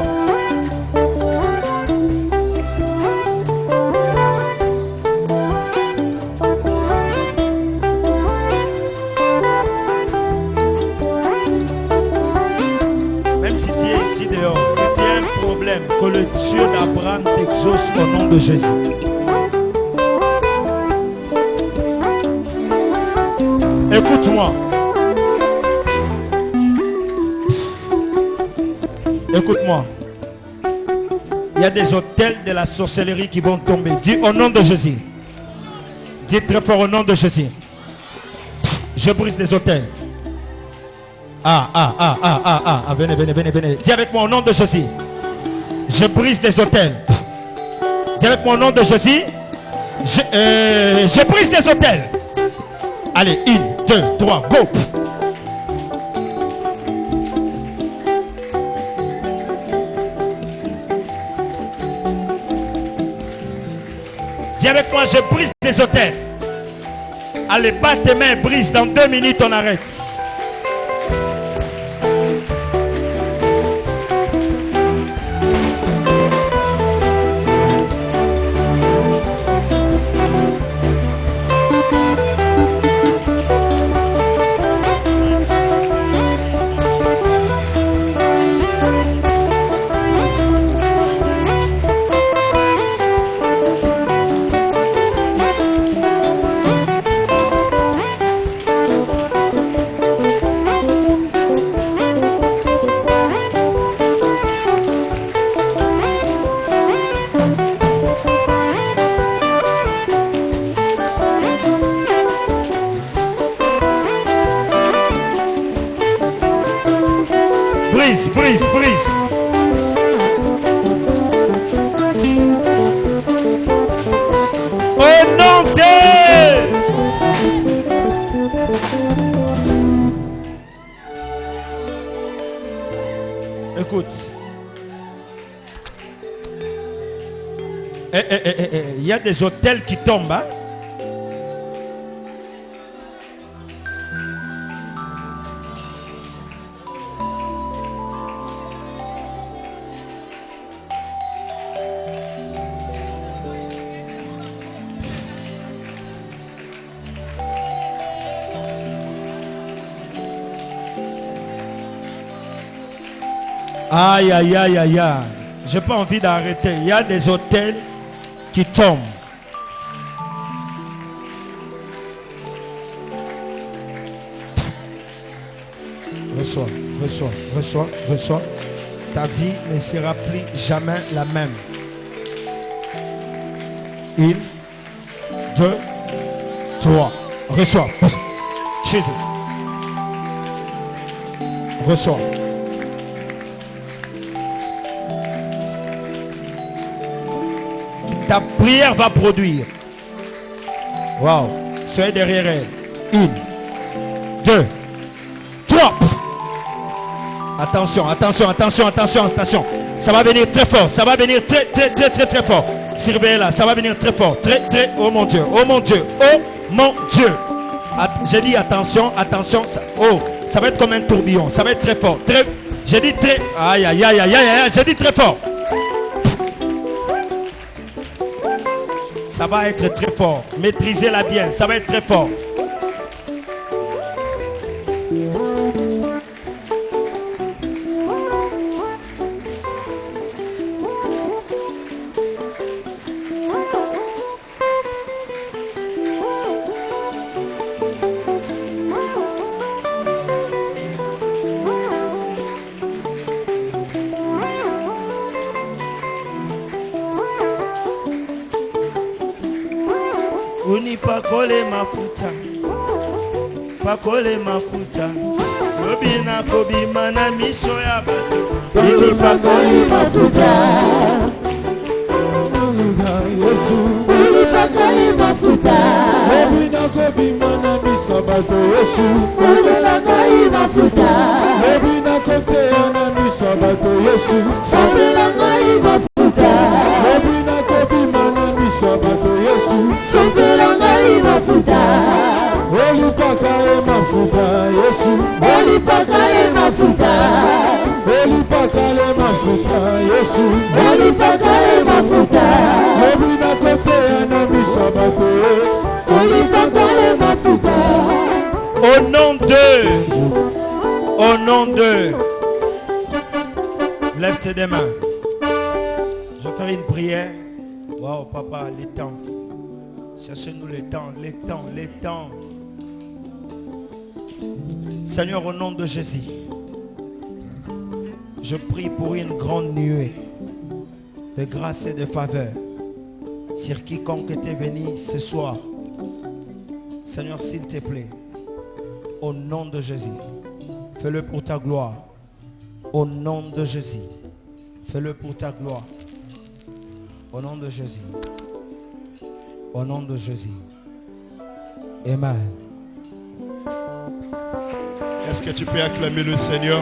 [SPEAKER 1] Même si tu es ici dehors, que tu as un problème, que le Dieu d'Abraham t'exauce au nom de Jésus. Écoute-moi. Écoute-moi. Il y a des hôtels de la sorcellerie qui vont tomber. Dis au nom de Jésus. Dis très fort au nom de Jésus. Je brise les hôtels. Venez. Dis avec moi au nom de Jésus. Je brise les hôtels. Dis avec moi au nom de Jésus. Je brise les hôtels. Allez, 1, 2, 3, go. Dis avec moi, je brise les hôtels. Allez, bats tes mains, brise. Dans 2 minutes, on arrête. Brise. Au nom de... écoute. Il y a des hôtels qui tombent. Hein? Aïe, aïe, aïe, aïe, aïe. J'ai pas envie d'arrêter. Il y a des hôtels qui tombent. Reçois, reçois, reçois, reçois. Ta vie ne sera plus jamais la même. 1, 2, 3. Reçois. Jesus. Reçois. Ta prière va produire. Waouh. Soyez derrière elle. 1, 2, 3. Attention, attention, attention, attention, attention. Ça va venir très fort. Ça va venir très, très, très, très, très fort. Surveillez là. Ça va venir très fort. Très, très. Oh mon Dieu. Oh mon Dieu. Oh mon Dieu. J'ai dit attention, attention. Oh, ça va être comme un tourbillon. Ça va être très fort. Très. J'ai dit très. Aïe, aïe, aïe, aïe, aïe, aïe. J'ai dit très fort. Ça va être très fort. Maîtrisez-la bien. Ça va être très fort. Pakole mafuta, pakole mafuta, lobina kobi mana miso ya bato.
[SPEAKER 5] Uni pakole mafuta, Yesu. Uni pakole mafuta, lobina kobi mana miso bato Yesu. Uni pakole mafuta, lobina kote ana miso bato Yesu. Sabela ngai mafuta, lobina kobi mana miso bato Yesu. Sabela ngai mafuta, oli pakale mafuta Yesu. Oli pakale mafuta, oli pakale mafuta Yesu. Oli pakale mafuta, lobina kote ana miso bato. Oli pakale mafuta.
[SPEAKER 1] Au nom de, lève tes deux mains. Je vais faire une prière. Waouh, papa, les temps. Cherchez-nous les temps, les temps, les temps. Seigneur, au nom de Jésus, je prie pour une grande nuée de grâce et de faveur sur quiconque était venu ce soir. Seigneur, s'il te plaît, au nom de Jésus, fais-le pour ta gloire. Au nom de Jésus, fais-le pour ta gloire. Au nom de Jésus. Au nom de Jésus. Amen.
[SPEAKER 3] Est-ce que tu peux acclamer le Seigneur?